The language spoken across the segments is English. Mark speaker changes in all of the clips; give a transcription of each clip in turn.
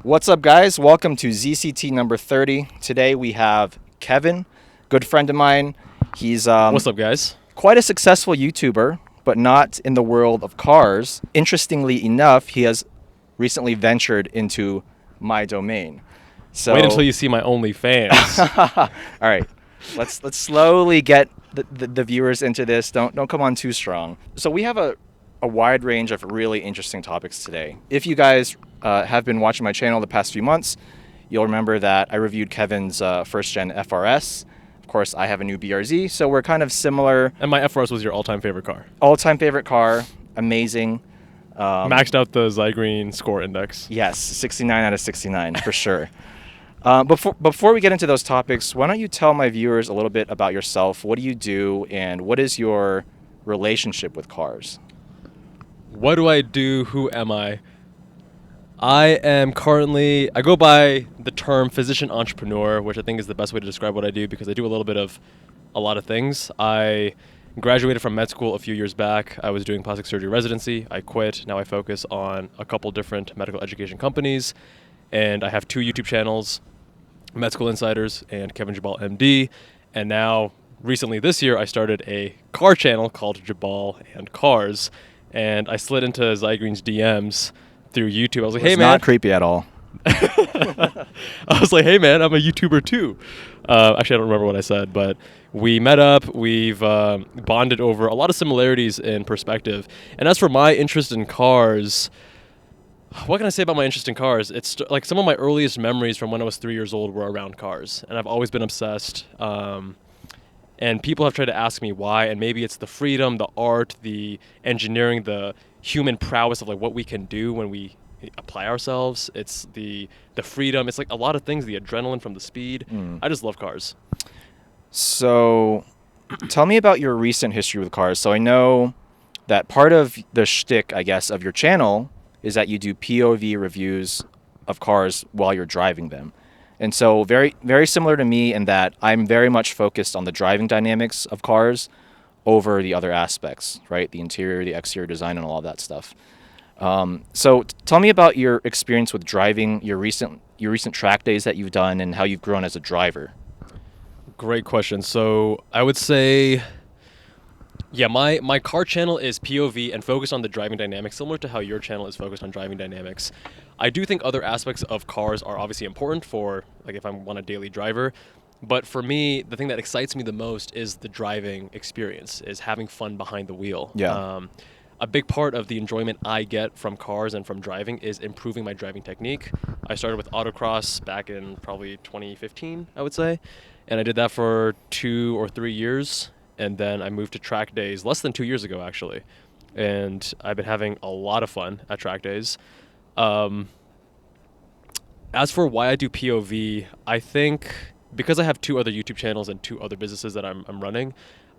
Speaker 1: What's up, guys? Welcome to ZCT number 30. Today we have Kevin, good friend of mine. He's
Speaker 2: What's up, guys?
Speaker 1: quite a successful YouTuber, but not in the world of cars. Interestingly enough, he has recently ventured into my domain. So
Speaker 2: Wait until you see my OnlyFans.
Speaker 1: all right, let's slowly get the viewers into this. Don't come on too strong. So we have a wide range of really interesting topics today. If you guys have been watching my channel the past few months, you'll remember that I reviewed Kevin's first gen FRS. Of course, I have a new BRZ, so we're kind of similar.
Speaker 2: And my FRS was your all-time favorite car.
Speaker 1: All-time favorite car, amazing.
Speaker 2: Maxed out the Zygrene score index.
Speaker 1: Yes, 69 out of 69 for sure. Before we get into those topics, why don't you tell my viewers a little bit about yourself? What do you do, and what is your relationship with cars?
Speaker 2: What do I do? Who am I? I go by the term physician entrepreneur, which I think is the best way to describe what I do because I do a lot of things. I graduated from med school a few years back. I was doing plastic surgery residency. I quit. Now I focus on a couple different medical education companies, and I have two YouTube channels, Med School Insiders and Kevin Jabal MD. And now, recently this year, I started a car channel called Jabal and Cars, and I slid into Zygrene's DMs through YouTube. I was like, "Hey, man!"
Speaker 1: Not creepy at all.
Speaker 2: I was like, "Hey, man, I'm a YouTuber too." Actually, I don't remember what I said, but we met up. We've bonded over a lot of similarities in perspective. And as for my interest in cars, what can I say about my interest in cars? It's like some of my earliest memories from when I was 3 years old were around cars, and I've always been obsessed. And people have tried to ask me why, and maybe it's the freedom, the art, the engineering, the human prowess of like what we can do when we apply ourselves. It's the freedom. It's like a lot of things, the adrenaline from the speed. I just love cars.
Speaker 1: So tell me about your recent history with cars. So I know that part of the shtick, I guess, of your channel is that you do POV reviews of cars while you're driving them. And so very, very similar to me in that I'm very much focused on the driving dynamics of cars over the other aspects, right? The interior, the exterior design, and all of that stuff. So tell me about your experience with driving, your recent track days that you've done, and how you've grown as a driver.
Speaker 2: Great question. So I would say, yeah, my car channel is POV and focused on the driving dynamics, similar to how your channel is focused on driving dynamics. I do think other aspects of cars are obviously important for, like, if I want a daily driver. But for me, the thing that excites me the most is the driving experience, is having fun behind the wheel.
Speaker 1: Yeah.
Speaker 2: A big part of the enjoyment I get from cars and from driving is improving my driving technique. I started with autocross back in probably 2015, I would say. And I did that for 2 or 3 years. And then I moved to track days less than 2 years ago, actually. And I've been having a lot of fun at track days. As for why I do POV, I think because I have 2 other YouTube channels and 2 other businesses that I'm running,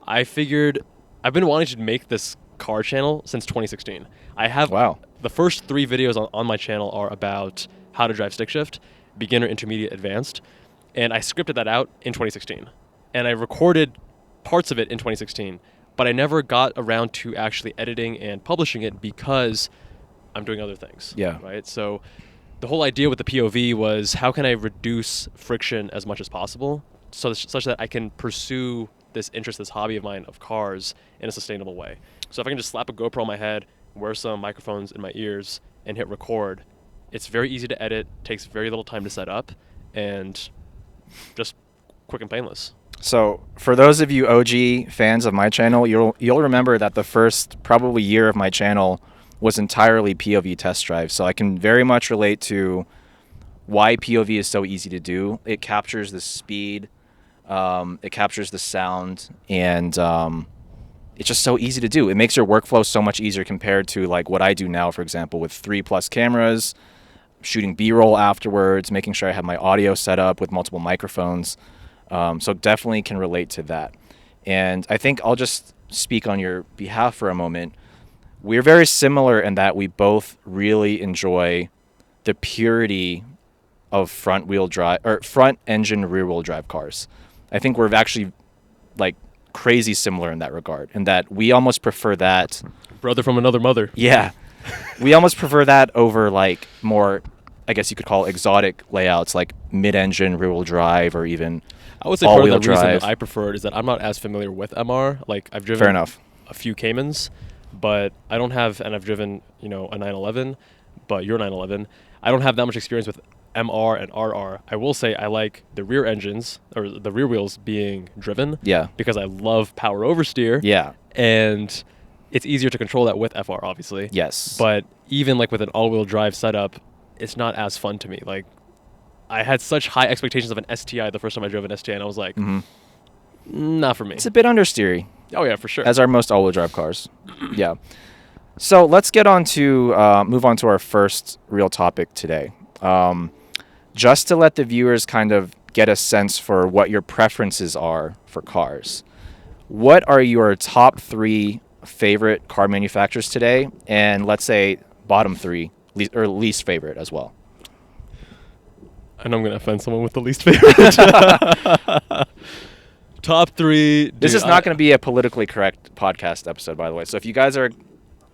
Speaker 2: I figured I've been wanting to make this car channel since 2016. I have the first 3 videos on my channel are about how to drive stick shift, beginner, intermediate, advanced. And I scripted that out in 2016. And I recorded parts of it in 2016, but I never got around to actually editing and publishing it because I'm doing other things.
Speaker 1: Yeah.
Speaker 2: Right. So the whole idea with the POV was how can I reduce friction as much as possible such that I can pursue this interest, this hobby of mine of cars in a sustainable way. So if I can just slap a GoPro on my head, wear some microphones in my ears, and hit record, it's very easy to edit, takes very little time to set up, and just quick and painless.
Speaker 1: So for those of you OG fans of my channel, you'll remember that the first probably year of my channel was entirely POV test drive. So I can very much relate to why POV is so easy to do. It captures the speed, it captures the sound, and it's just so easy to do. It makes your workflow so much easier compared to like what I do now, for example, with 3+ cameras, shooting B-roll afterwards, making sure I have my audio set up with multiple microphones. So definitely can relate to that. And I think I'll just speak on your behalf for a moment. We're very similar in that we both really enjoy the purity of front engine rear wheel drive cars. I think we're actually like crazy similar in that regard, in that we almost prefer that.
Speaker 2: Brother from another mother.
Speaker 1: Yeah. We almost prefer that over like more I guess you could call exotic layouts like mid-engine, rear-wheel drive, or even
Speaker 2: I would say part of
Speaker 1: all-wheel
Speaker 2: the reason
Speaker 1: drive.
Speaker 2: that I prefer it is that I'm not as familiar with MR. Like I've driven
Speaker 1: Fair enough.
Speaker 2: a few Caymans, but I don't have, and I've driven, a 911, but your 911. I don't have that much experience with MR and RR. I will say I like the rear engines or the rear wheels being driven.
Speaker 1: Yeah.
Speaker 2: Because I love power oversteer.
Speaker 1: Yeah.
Speaker 2: And it's easier to control that with FR, obviously.
Speaker 1: Yes.
Speaker 2: But even like with an all-wheel drive setup, it's not as fun to me. Like I had such high expectations of an STI the first time I drove an STI, and I was like, not for me.
Speaker 1: It's a bit understeery.
Speaker 2: Oh yeah, for sure.
Speaker 1: As are most all-wheel drive cars. Yeah. So let's get on to move on to our first real topic today. Just to let the viewers kind of get a sense for what your preferences are for cars. What are your top 3 favorite car manufacturers today? And let's say bottom 3 or least favorite as well.
Speaker 2: And I'm going to offend someone with the least favorite. Top 3.
Speaker 1: This is not going to be a politically correct podcast episode, by the way. So if you guys are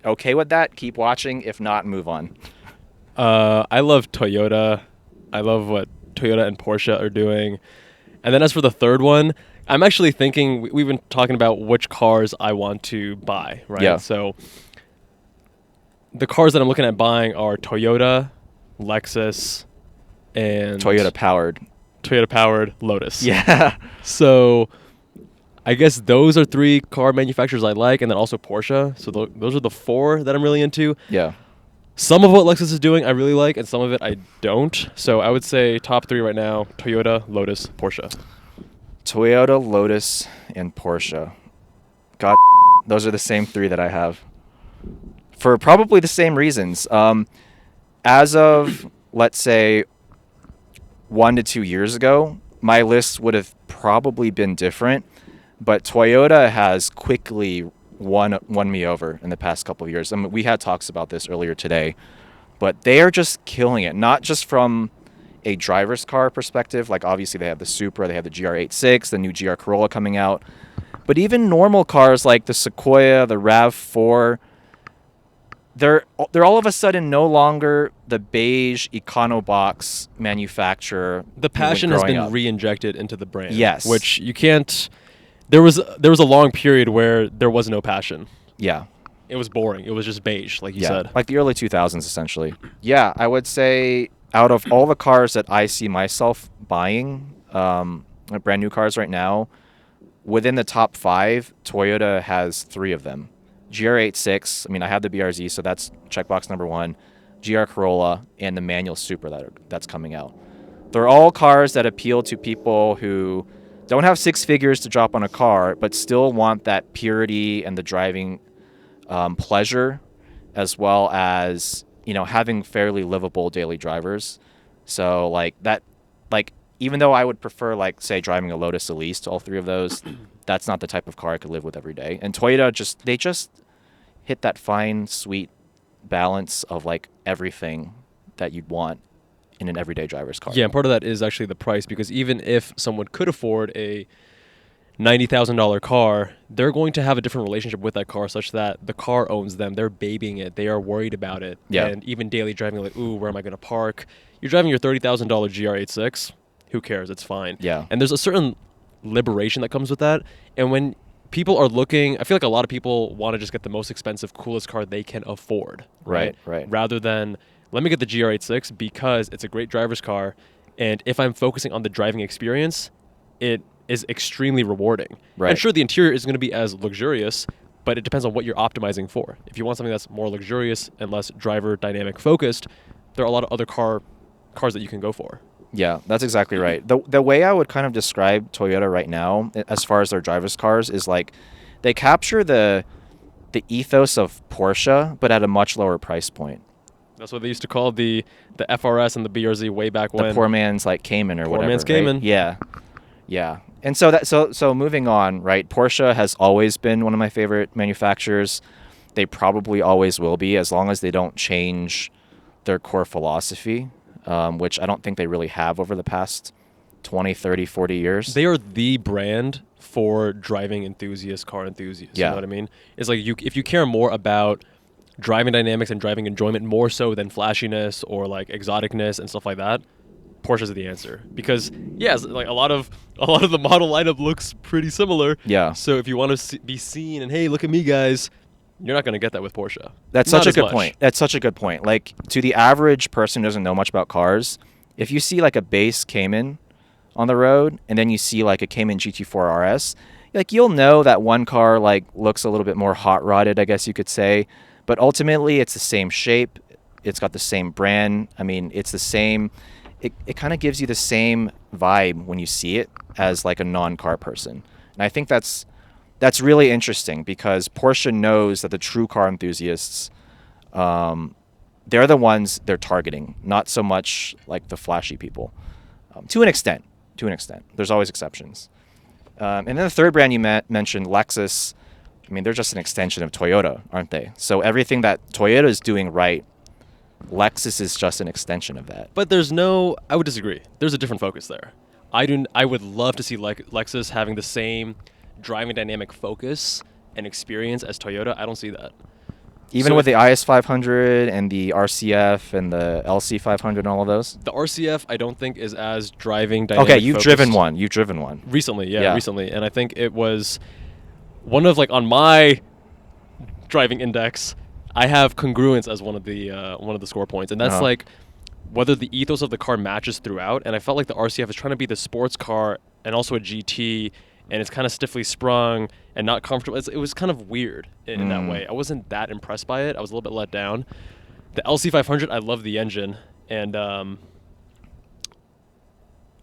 Speaker 1: okay with that, keep watching. If not, move on.
Speaker 2: I love Toyota. I love what Toyota and Porsche are doing. And then as for the third one, I'm actually thinking, we've been talking about which cars I want to buy, right?
Speaker 1: Yeah.
Speaker 2: So the cars that I'm looking at buying are Toyota, Lexus, and
Speaker 1: Toyota powered
Speaker 2: Lotus.
Speaker 1: Yeah.
Speaker 2: So I guess those are 3 car manufacturers I like, and then also Porsche. So those are the 4 that I'm really into.
Speaker 1: Yeah.
Speaker 2: Some of what Lexus is doing I really like, and some of it I don't. So I would say top 3 right now: Toyota, Lotus, Porsche.
Speaker 1: Toyota, Lotus, and Porsche. God, those are the same 3 that I have. For probably the same reasons. As of, let's say, 1 to 2 years ago, my list would have probably been different. But Toyota has quickly won me over in the past couple of years. I mean, we had talks about this earlier today. But they are just killing it, not just from a driver's car perspective. Like, obviously, they have the Supra, they have the GR86, the new GR Corolla coming out. But even normal cars like the Sequoia, the RAV4, they're all of a sudden no longer the beige econo-box manufacturer.
Speaker 2: The passion has been
Speaker 1: up.
Speaker 2: re-injected into the brand.
Speaker 1: Yes.
Speaker 2: Which you can't... There was a long period where there was no passion.
Speaker 1: Yeah.
Speaker 2: It was boring. It was just beige, like you said.
Speaker 1: Like the early 2000s, essentially. Yeah, I would say out of all the cars that I see myself buying, brand new cars right now, within the top 5, Toyota has 3 of them. GR86, I mean, I have the BRZ, so that's checkbox number 1. GR Corolla, and the manual Supra that's coming out. They're all cars that appeal to people who don't have 6 figures to drop on a car, but still want that purity and the driving pleasure, as well as, having fairly livable daily drivers. So even though I would prefer, say, driving a Lotus Elise to all 3 of those, that's not the type of car I could live with every day. And Toyota they just hit that fine, sweet balance of everything that you'd want in an everyday driver's car.
Speaker 2: Yeah, and part of that is actually the price, because even if someone could afford a $90,000 car, they're going to have a different relationship with that car, such that the car owns them. They're babying it. They are worried about it.
Speaker 1: Yeah.
Speaker 2: And even daily driving, ooh, where am I going to park? You're driving your $30,000 GR86. Who cares? It's fine.
Speaker 1: Yeah.
Speaker 2: And there's a certain liberation that comes with that. And when people are looking, I feel like a lot of people want to just get the most expensive, coolest car they can afford.
Speaker 1: Right.
Speaker 2: Rather than, let me get the GR86 because it's a great driver's car. And if I'm focusing on the driving experience, it is extremely rewarding.
Speaker 1: Right.
Speaker 2: And sure, the interior isn't going to be as luxurious, but it depends on what you're optimizing for. If you want something that's more luxurious and less driver dynamic focused, there are a lot of other cars that you can go for.
Speaker 1: Yeah, that's exactly right. The way I would kind of describe Toyota right now, as far as their driver's cars, is they capture the ethos of Porsche, but at a much lower price point.
Speaker 2: That's what they used to call the FRS and the BRZ way back when.
Speaker 1: The poor man's Cayman or whatever.
Speaker 2: Poor man's
Speaker 1: right?
Speaker 2: Cayman.
Speaker 1: Yeah. And so moving on, right? Porsche has always been one of my favorite manufacturers. They probably always will be, as long as they don't change their core philosophy, which I don't think they really have over the past 20, 30, 40 years.
Speaker 2: They are the brand for driving enthusiasts, car enthusiasts.
Speaker 1: Yeah.
Speaker 2: You know what I mean? It's if you care more about driving dynamics and driving enjoyment more so than flashiness or like exoticness and stuff like that, Porsche's the answer. Because yes, like a lot of the model lineup looks pretty similar.
Speaker 1: Yeah.
Speaker 2: So if you want to be seen and hey, look at me guys, you're not going to get that with Porsche.
Speaker 1: That's
Speaker 2: Not
Speaker 1: such a
Speaker 2: as
Speaker 1: good
Speaker 2: much.
Speaker 1: point. That's such a good point. Like, to the average person who doesn't know much about cars, if you see like a base Cayman on the road and then you see like a Cayman GT4 RS, like you'll know that one car like looks a little bit more hot rodded, I guess you could say, but ultimately it's the same shape. It's got the same brand. I mean, it's the same. It kind of gives you the same vibe when you see it as like a non-car person. And I think that's really interesting because Porsche knows that the true car enthusiasts, they're the ones they're targeting, not so much like the flashy people. To an extent. There's always exceptions. And then the third brand you mentioned, Lexus, I mean, they're just an extension of Toyota, aren't they? So everything that Toyota is doing right, Lexus is just an extension of that.
Speaker 2: But I would disagree. There's a different focus there. I would love to see Lexus having the same driving dynamic focus and experience as Toyota. I don't see that.
Speaker 1: Even with the IS 500 and the RCF and the LC 500 and all of those?
Speaker 2: The RCF, I don't think, is as driving dynamic
Speaker 1: Okay, you've
Speaker 2: focused.
Speaker 1: driven one. You've driven one.
Speaker 2: Recently,
Speaker 1: Yeah.
Speaker 2: recently. And I think it was one of, like, on my driving index, I have congruence as one of the score points. And that's, like, whether the ethos of the car matches throughout. And I felt like the RCF is trying to be the sports car and also a GT, and it's kind of stiffly sprung and not comfortable. It was kind of weird in that way. I wasn't that impressed by it. I was a little bit let down. The LC500, I love the engine, and I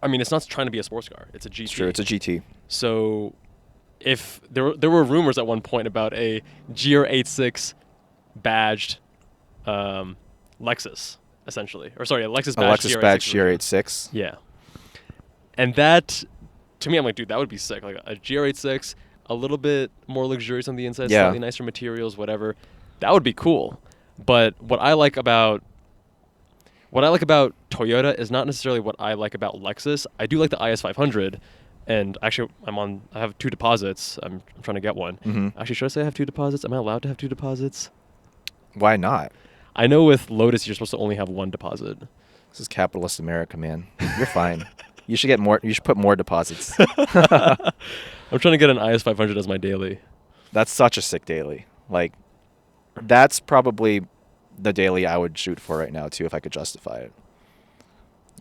Speaker 2: mean, it's not trying to be a sports car. It's a GT.
Speaker 1: It's true. It's a GT.
Speaker 2: So if there were rumors at one point about a GR86 badged Lexus, essentially. Or sorry, a Lexus badged
Speaker 1: Lexus
Speaker 2: GR86.
Speaker 1: badge GR86.
Speaker 2: Yeah. And that, to me, I'm like, dude, that would be sick. Like a GR86, a little bit more luxurious on the inside,
Speaker 1: Yeah.
Speaker 2: slightly nicer materials, whatever. That would be cool. But what I like about Toyota is not necessarily what I like about Lexus. I do like the IS500, and actually, I have 2 deposits. I'm trying to get one.
Speaker 1: Mm-hmm.
Speaker 2: Actually, should I say I have 2 deposits? Am I allowed to have 2 deposits?
Speaker 1: Why not?
Speaker 2: I know with Lotus, you're supposed to only have 1 deposit.
Speaker 1: This is capitalist America, man. You're fine. You should get more. You should put more deposits.
Speaker 2: I'm trying to get an IS500 as my daily.
Speaker 1: That's such a sick daily. Like, that's probably the daily I would shoot for right now too, if I could justify it.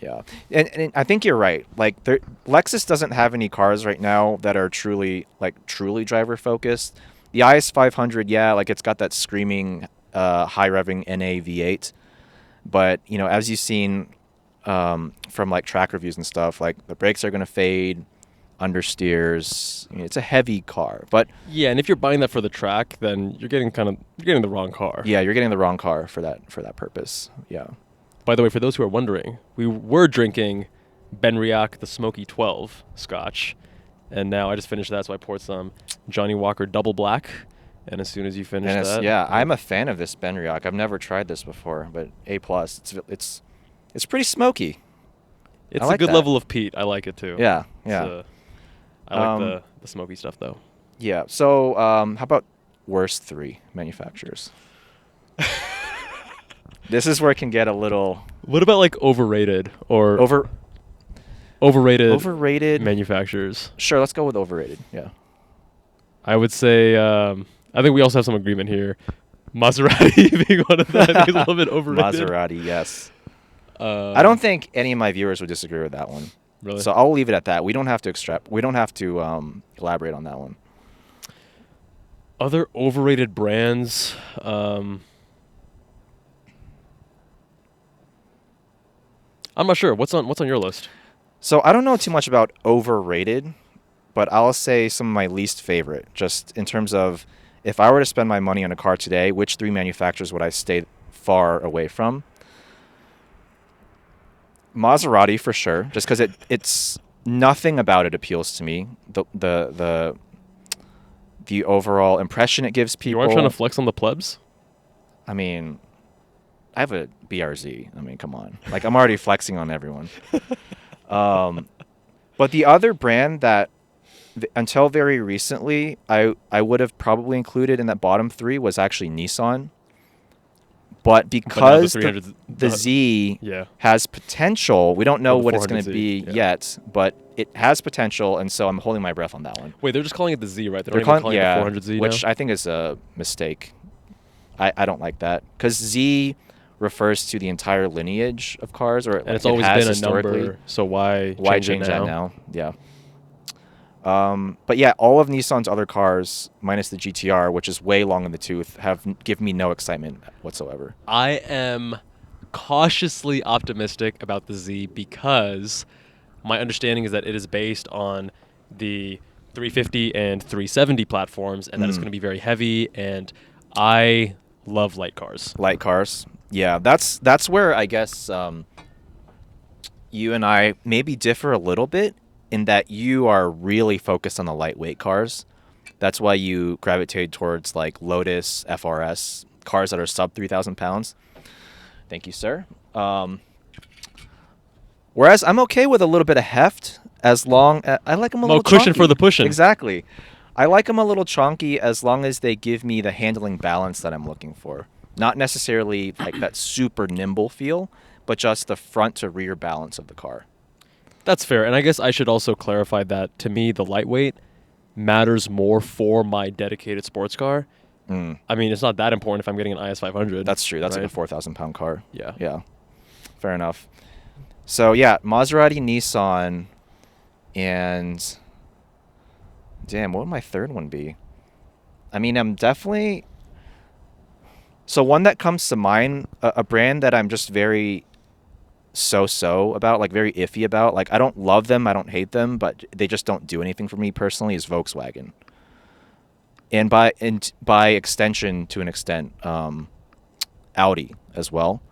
Speaker 1: Yeah, and I think you're right. Like, Lexus doesn't have any cars right now that are truly driver focused. The IS500, yeah, like it's got that screaming high revving NA V8, but you know, as you've seen from like track reviews and stuff, like the brakes are gonna fade, understeers. I mean, it's a heavy car, but
Speaker 2: Yeah, and if you're buying that for the track, then you're getting the wrong car.
Speaker 1: yeah, you're getting the wrong car for that purpose. Yeah.
Speaker 2: By the way, for those who are wondering, we were drinking Benriach the Smoky 12 Scotch, and now I just finished that, so I poured some Johnny Walker Double Black. And as soon as you finish that,
Speaker 1: Yeah, I'm a fan of this Benriach. I've never tried this before, but A+. It's pretty smoky.
Speaker 2: it's
Speaker 1: I
Speaker 2: a
Speaker 1: like
Speaker 2: good
Speaker 1: that.
Speaker 2: level of peat. I like it too.
Speaker 1: Yeah,
Speaker 2: It's,
Speaker 1: yeah.
Speaker 2: I like the smoky stuff though.
Speaker 1: Yeah. So, how about worst 3 manufacturers? This is where it can get a little
Speaker 2: What about like overrated or
Speaker 1: overrated.
Speaker 2: manufacturers?
Speaker 1: Sure, let's go with overrated. Yeah.
Speaker 2: I would say I think we also have some agreement here. Maserati being one of that, I think is a little bit overrated.
Speaker 1: Maserati, yes. I don't think any of my viewers would disagree with that one.
Speaker 2: Really.
Speaker 1: So I'll leave it at that. We don't have to elaborate on that one.
Speaker 2: Other overrated brands. I'm not sure. What's on your list?
Speaker 1: So I don't know too much about overrated, but I'll say some of my least favorite, just in terms of if I were to spend my money on a car today, which 3 manufacturers would I stay far away from? Maserati for sure, just because it's nothing about it appeals to me. The overall impression it gives people.
Speaker 2: You aren't trying to flex on the plebs?
Speaker 1: I mean, I have a BRZ. I mean, come on. Like, I'm already flexing on everyone. But the other brand that, until very recently, I would have probably included in that bottom 3 was actually Nissan. But
Speaker 2: now
Speaker 1: because
Speaker 2: 300
Speaker 1: the Z
Speaker 2: yeah.
Speaker 1: has potential, we don't know
Speaker 2: the
Speaker 1: what it's going to
Speaker 2: 400Z,
Speaker 1: be
Speaker 2: yeah.
Speaker 1: yet, but it has potential, and so I'm holding my breath on that one.
Speaker 2: Wait, they're just calling it the Z, right? They're
Speaker 1: They're
Speaker 2: not even
Speaker 1: calling,
Speaker 2: calling it the 400Z
Speaker 1: which
Speaker 2: now?
Speaker 1: I think is a mistake. I don't like that because Z refers to the entire lineage of cars, or
Speaker 2: And it's
Speaker 1: it
Speaker 2: always
Speaker 1: has
Speaker 2: been a
Speaker 1: historically.
Speaker 2: number, so why
Speaker 1: Why
Speaker 2: change it
Speaker 1: that
Speaker 2: now?
Speaker 1: now? Yeah. But yeah, all of Nissan's other cars, minus the GTR, which is way long in the tooth, given me no excitement whatsoever.
Speaker 2: I am cautiously optimistic about the Z because my understanding is that it is based on the 350 and 370 platforms, and that it's going to be very heavy. And I love light cars.
Speaker 1: Light cars. Yeah, that's where I guess you and I maybe differ a little bit in that you are really focused on the lightweight cars. That's why you gravitate towards like Lotus, FRS, cars that are sub 3,000 pounds. Thank you, sir. Whereas I'm okay with a little bit of heft as long as I like them a little
Speaker 2: cushion
Speaker 1: chunky.
Speaker 2: for the pushing.
Speaker 1: Exactly. I like them a little chunky as long as they give me the handling balance that I'm looking for. Not necessarily like that super nimble feel, but just the front to rear balance of the car.
Speaker 2: That's fair. And I guess I should also clarify that to me, the lightweight matters more for my dedicated sports car. I mean, it's not that important if I'm getting an IS 500.
Speaker 1: That's true. That's
Speaker 2: right?
Speaker 1: like a 4,000 pound car.
Speaker 2: Yeah.
Speaker 1: Yeah. Fair enough. So yeah, Maserati, Nissan, and damn, what would my third one be? I mean, I'm definitely. So one that comes to mind, a brand that I'm just very so-so about, like very iffy about. Like I don't love them, I don't hate them, but they just don't do anything for me personally. Is Volkswagen, and by extension, to an extent, Audi as well.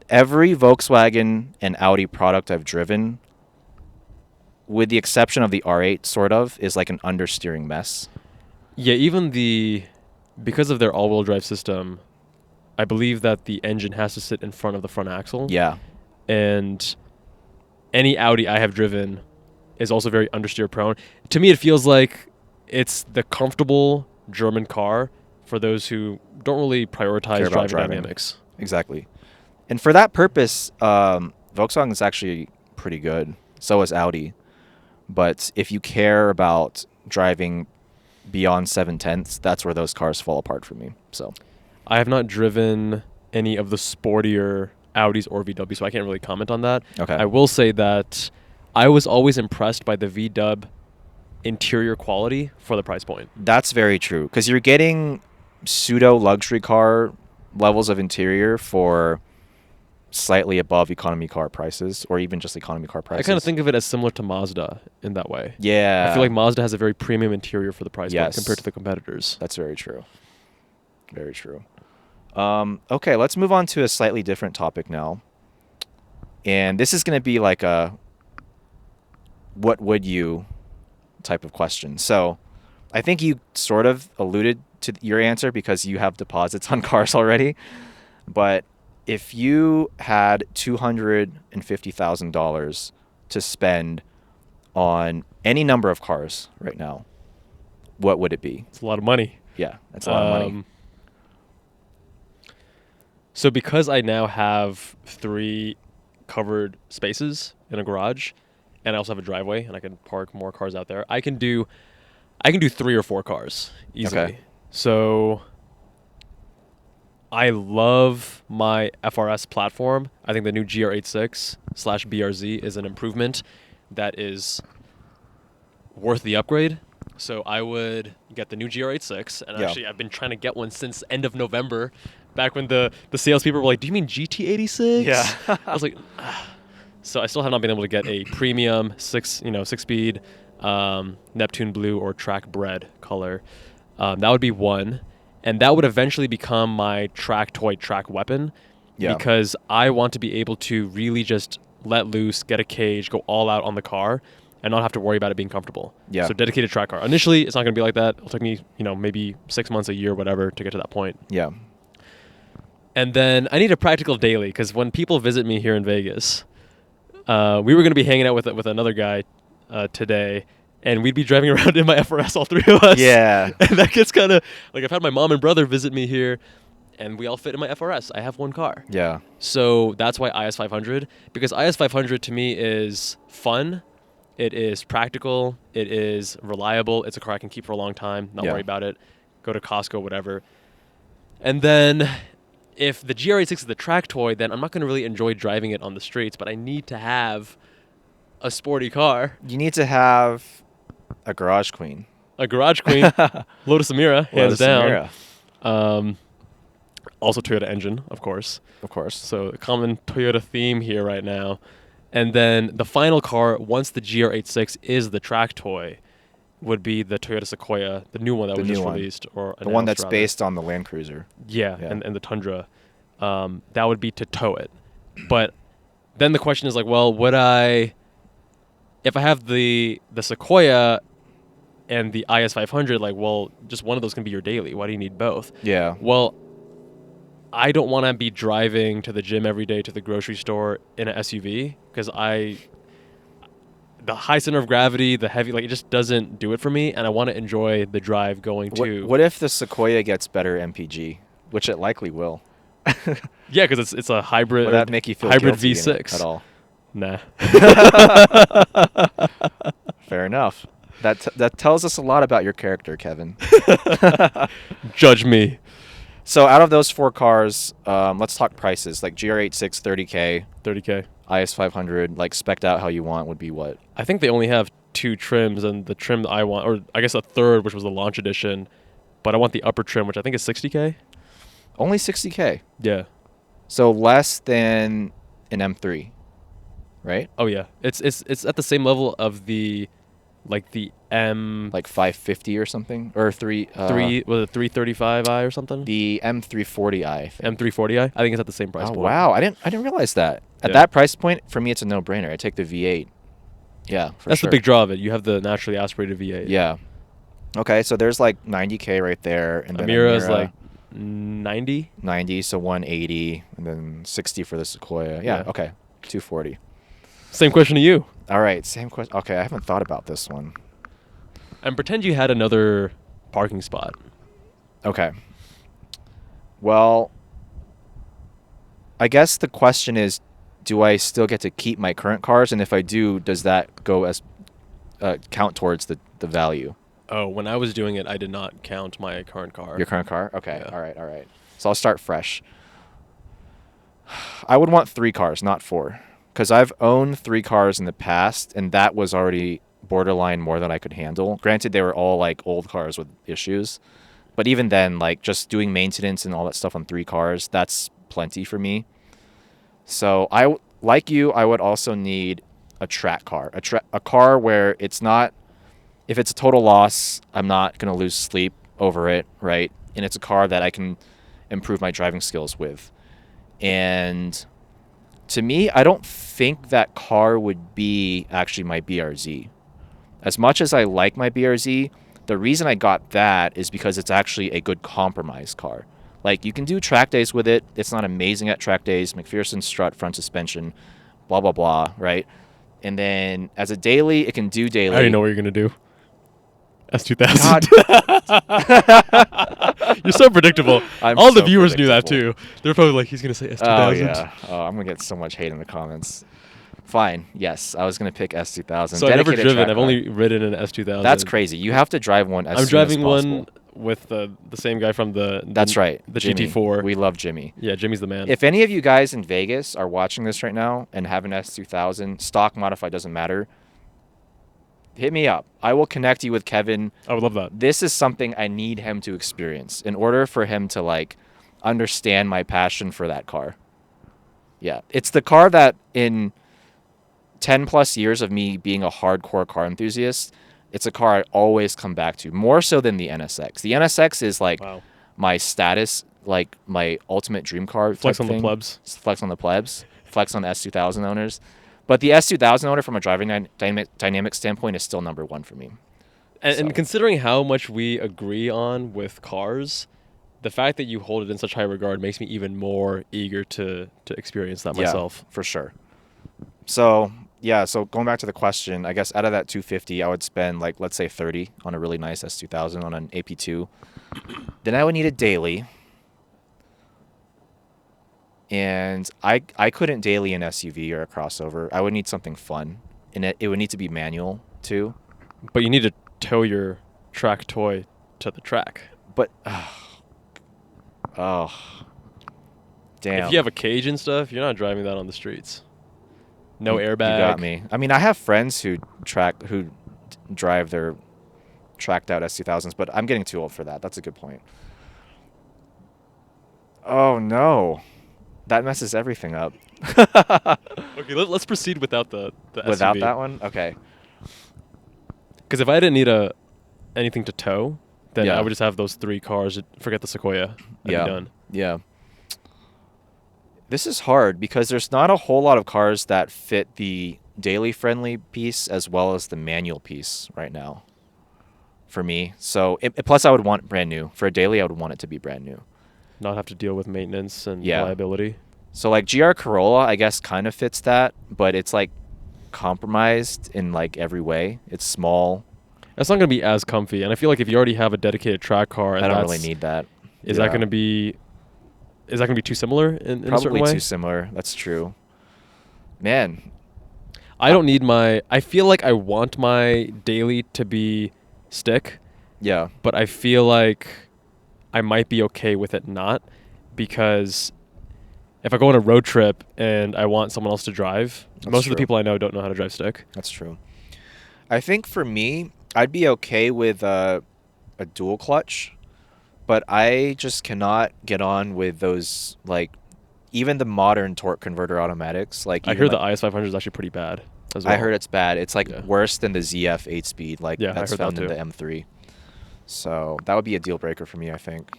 Speaker 1: Every Volkswagen and Audi product I've driven, with the exception of the R8, sort of, is like an understeering mess.
Speaker 2: Yeah, even because of their all-wheel drive system, I believe that the engine has to sit in front of the front axle.
Speaker 1: Yeah.
Speaker 2: And any Audi I have driven is also very understeer prone. To me, it feels like it's the comfortable German car for those who don't really prioritize driving dynamics.
Speaker 1: Exactly. And for that purpose, Volkswagen is actually pretty good. So is Audi. But if you care about driving beyond 7/10, that's where those cars fall apart for me. So
Speaker 2: I have not driven any of the sportier Audis or VW, so I can't really comment on that.
Speaker 1: Okay.
Speaker 2: I will say that I was always impressed by the VW interior quality for the price point.
Speaker 1: That's very true, because you're getting pseudo luxury car levels of interior for slightly above economy car prices, or even just economy car prices.
Speaker 2: I kind of think of it as similar to Mazda in that way.
Speaker 1: Yeah.
Speaker 2: I feel like Mazda has a very premium interior for the price point
Speaker 1: Yes.
Speaker 2: compared to the competitors.
Speaker 1: That's very true. Very true. Okay, let's move on to a slightly different topic now. And this is going to be like a what would you type of question. So I think you sort of alluded to your answer because you have deposits on cars already. But if you had $250,000 to spend on any number of cars right now, what would it be?
Speaker 2: It's a lot of money.
Speaker 1: Yeah, that's a lot of money.
Speaker 2: So because I now have 3 covered spaces in a garage, and I also have a driveway, and I can park more cars out there, I can do 3 or 4 cars easily.
Speaker 1: Okay.
Speaker 2: So I love my FRS platform. I think the new GR86/BRZ is an improvement that is worth the upgrade. So I would get the new GR86, and
Speaker 1: Yeah.
Speaker 2: actually I've been trying to get one since end of November, back when the salespeople were like, "Do you mean GT86?"
Speaker 1: Yeah.
Speaker 2: I was like, ah. So I still have not been able to get a premium 6-speed Neptune blue or track bred color. That would be one, and that would eventually become my track toy, track weapon,
Speaker 1: Yeah.
Speaker 2: because I want to be able to really just let loose, get a cage, go all out on the car, and not have to worry about it being comfortable.
Speaker 1: Yeah.
Speaker 2: So dedicated track car. Initially, it's not going to be like that. It'll take me, maybe 6 months, a year, whatever, to get to that point.
Speaker 1: Yeah.
Speaker 2: And then I need a practical daily, because when people visit me here in Vegas, we were going to be hanging out with another guy today, and we'd be driving around in my FRS, all 3 of us.
Speaker 1: Yeah.
Speaker 2: And that gets kind of, like, I've had my mom and brother visit me here, and we all fit in my FRS. I have one car.
Speaker 1: Yeah.
Speaker 2: So that's why IS 500, because IS 500 to me is fun. It is practical. It is reliable. It's a car I can keep for a long time, not worry about it. Go to Costco, whatever. And then if the GR86 is the track toy, then I'm not going to really enjoy driving it on the streets, but I need to have a sporty car.
Speaker 1: You need to have a garage queen.
Speaker 2: A garage queen. Lotus Emira, hands down.
Speaker 1: Emira.
Speaker 2: Also Toyota engine, of course.
Speaker 1: Of course.
Speaker 2: So a common Toyota theme here right now. And then the final car, once the GR86 is the track toy, would be the Toyota Sequoia, the new one that was just released. Or
Speaker 1: the one that's based on the Land Cruiser.
Speaker 2: Yeah. And the Tundra. That would be to tow it. But then the question is like, well, if I have the Sequoia and the IS 500, like, well, just one of those can be your daily. Why do you need both?
Speaker 1: Yeah.
Speaker 2: Well, I don't want to be driving to the gym every day, to the grocery store in an SUV, because the high center of gravity, the heavy, like, it just doesn't do it for me, and I want to enjoy the drive going to.
Speaker 1: What if the Sequoia gets better MPG, which it likely will?
Speaker 2: Yeah, because it's a hybrid.
Speaker 1: Would that make you feel
Speaker 2: hybrid
Speaker 1: guilty
Speaker 2: V6
Speaker 1: at all?
Speaker 2: Nah.
Speaker 1: Fair enough. That tells us a lot about your character, Kevin.
Speaker 2: Judge me.
Speaker 1: So out of those 4 cars, let's talk prices. Like GR86, 30K.
Speaker 2: 30K.
Speaker 1: IS 500, like spec'd out how you want, would be what?
Speaker 2: I think they only have 2 trims, and the trim that I want, or I guess a third, which was the launch edition, but I want the upper trim, which I think is 60K.
Speaker 1: Only 60K.
Speaker 2: Yeah.
Speaker 1: So less than an M3, right?
Speaker 2: Oh yeah. It's at the same level of the M,
Speaker 1: like 550 or something, or was it
Speaker 2: 335i or something?
Speaker 1: The M340i.
Speaker 2: M340i. I think it's at the same price point.
Speaker 1: Wow, I didn't realize that. At that price point, for me, it's a no-brainer. I take the V8. Yeah,
Speaker 2: That's the big draw of it. You have the naturally aspirated V8.
Speaker 1: Yeah. Okay, so there's like 90K right there, and then
Speaker 2: Emira is like 90.
Speaker 1: 90, so 180, and then 60 for the Sequoia. Yeah. Okay, 240.
Speaker 2: Same question to you.
Speaker 1: All right, same question. Okay, I haven't thought about this one.
Speaker 2: And pretend you had another parking spot.
Speaker 1: Okay. Well, I guess the question is, do I still get to keep my current cars? And if I do, does that go as count towards the value?
Speaker 2: Oh, when I was doing it, I did not count my current car.
Speaker 1: Your current car? Okay.
Speaker 2: Yeah.
Speaker 1: All right. So I'll start fresh. I would want 3 cars, not 4. Because I've owned 3 cars in the past, and that was already borderline more than I could handle. Granted, they were all like old cars with issues. But even then, like just doing maintenance and all that stuff on 3 cars, that's plenty for me. So I would also need a track car. A car where it's not, if it's a total loss, I'm not going to lose sleep over it, right? And it's a car that I can improve my driving skills with. And to me, I don't think that car would be actually my BRZ. As much as I like my BRZ, the reason I got that is because it's actually a good compromise car. Like, you can do track days with it. It's not amazing at track days. McPherson strut, front suspension, blah, blah, blah, right? And then as a daily, it can do daily.
Speaker 2: I already know what you're going to do. S2000. You're so predictable. All the viewers knew that too. They're probably like, he's going to say S2000.
Speaker 1: Oh, yeah. Oh, I'm going to get so much hate in the comments. Fine. Yes, I was going to pick S2000.
Speaker 2: So I've never driven. I've only ridden an S2000.
Speaker 1: That's crazy. You have to drive one as soon as possible.
Speaker 2: I'm driving one with the same guy from the
Speaker 1: That's right.
Speaker 2: The
Speaker 1: Jimmy.
Speaker 2: GT4.
Speaker 1: We love Jimmy.
Speaker 2: Yeah, Jimmy's the man.
Speaker 1: If any of you guys in Vegas are watching this right now and have an S2000, stock modified, doesn't matter, hit me up. I will connect you with Kevin.
Speaker 2: I would love that.
Speaker 1: This is something I need him to experience in order for him to like understand my passion for that car. Yeah. It's the car that in 10 plus years of me being a hardcore car enthusiast, it's a car I always come back to, more so than the NSX. The NSX is like my status, like my ultimate dream car.
Speaker 2: Flex on the plebs.
Speaker 1: Flex on the plebs. Flex on the S2000 owners. But the S2000 owner from a driving dynamic standpoint is still number 1 for me.
Speaker 2: And considering how much we agree on with cars, the fact that you hold it in such high regard makes me even more eager to experience that myself.
Speaker 1: Yeah, for sure. So, yeah, so going back to the question, I guess out of that 250, I would spend like, let's say 30 on a really nice S2000 on an AP2. Then I would need a daily. and I couldn't daily an SUV or a crossover. I would need something fun, and it would need to be manual too.
Speaker 2: But you need to tow your track toy to the track.
Speaker 1: But oh, damn!
Speaker 2: If you have a cage and stuff, you're not driving that on the streets. No airbag.
Speaker 1: You got me. I mean, I have friends who drive their tracked out S2000s, but I'm getting too old for that. That's a good point. Oh no, that messes everything up.
Speaker 2: Okay, let's proceed without the
Speaker 1: Without
Speaker 2: SUV.
Speaker 1: that one, okay.
Speaker 2: Because if I didn't need anything to tow, then
Speaker 1: Yeah.
Speaker 2: I would just have those 3 cars. Forget the Sequoia. I'd
Speaker 1: Yeah.
Speaker 2: be done.
Speaker 1: Yeah. This is hard because there's not a whole lot of cars that fit the daily friendly piece as well as the manual piece right now for me. So plus I would want brand new. For a daily, I would want it to be brand new.
Speaker 2: Not have to deal with maintenance and
Speaker 1: Yeah.
Speaker 2: liability.
Speaker 1: So like GR Corolla, I guess kind of fits that, but it's like compromised in like every way. It's small.
Speaker 2: It's not going to be as comfy. And I feel like if you already have a dedicated track car, and
Speaker 1: I don't really need that.
Speaker 2: Is
Speaker 1: Yeah.
Speaker 2: that going to be? Is that going to be too similar in a certain
Speaker 1: Probably
Speaker 2: way?
Speaker 1: too similar. That's true. Man,
Speaker 2: I don't need my. I feel like I want my daily to be stick,
Speaker 1: yeah.
Speaker 2: but I feel like I might be okay with it not, because if I go on a road trip and I want someone else to drive,
Speaker 1: That's
Speaker 2: most of the
Speaker 1: true.
Speaker 2: people I know don't know how to drive stick.
Speaker 1: That's true. I think for me, I'd be okay with a dual clutch, but I just cannot get on with those, like, even the modern torque converter automatics. Like,
Speaker 2: I
Speaker 1: even
Speaker 2: hear the
Speaker 1: like,
Speaker 2: IS500 is actually pretty bad as well.
Speaker 1: I heard it's bad. It's like
Speaker 2: Yeah.
Speaker 1: worse than the ZF 8-speed, like
Speaker 2: Yeah, I
Speaker 1: that's
Speaker 2: heard that
Speaker 1: found in
Speaker 2: too.
Speaker 1: the M3. So that would be a deal breaker for me, I think.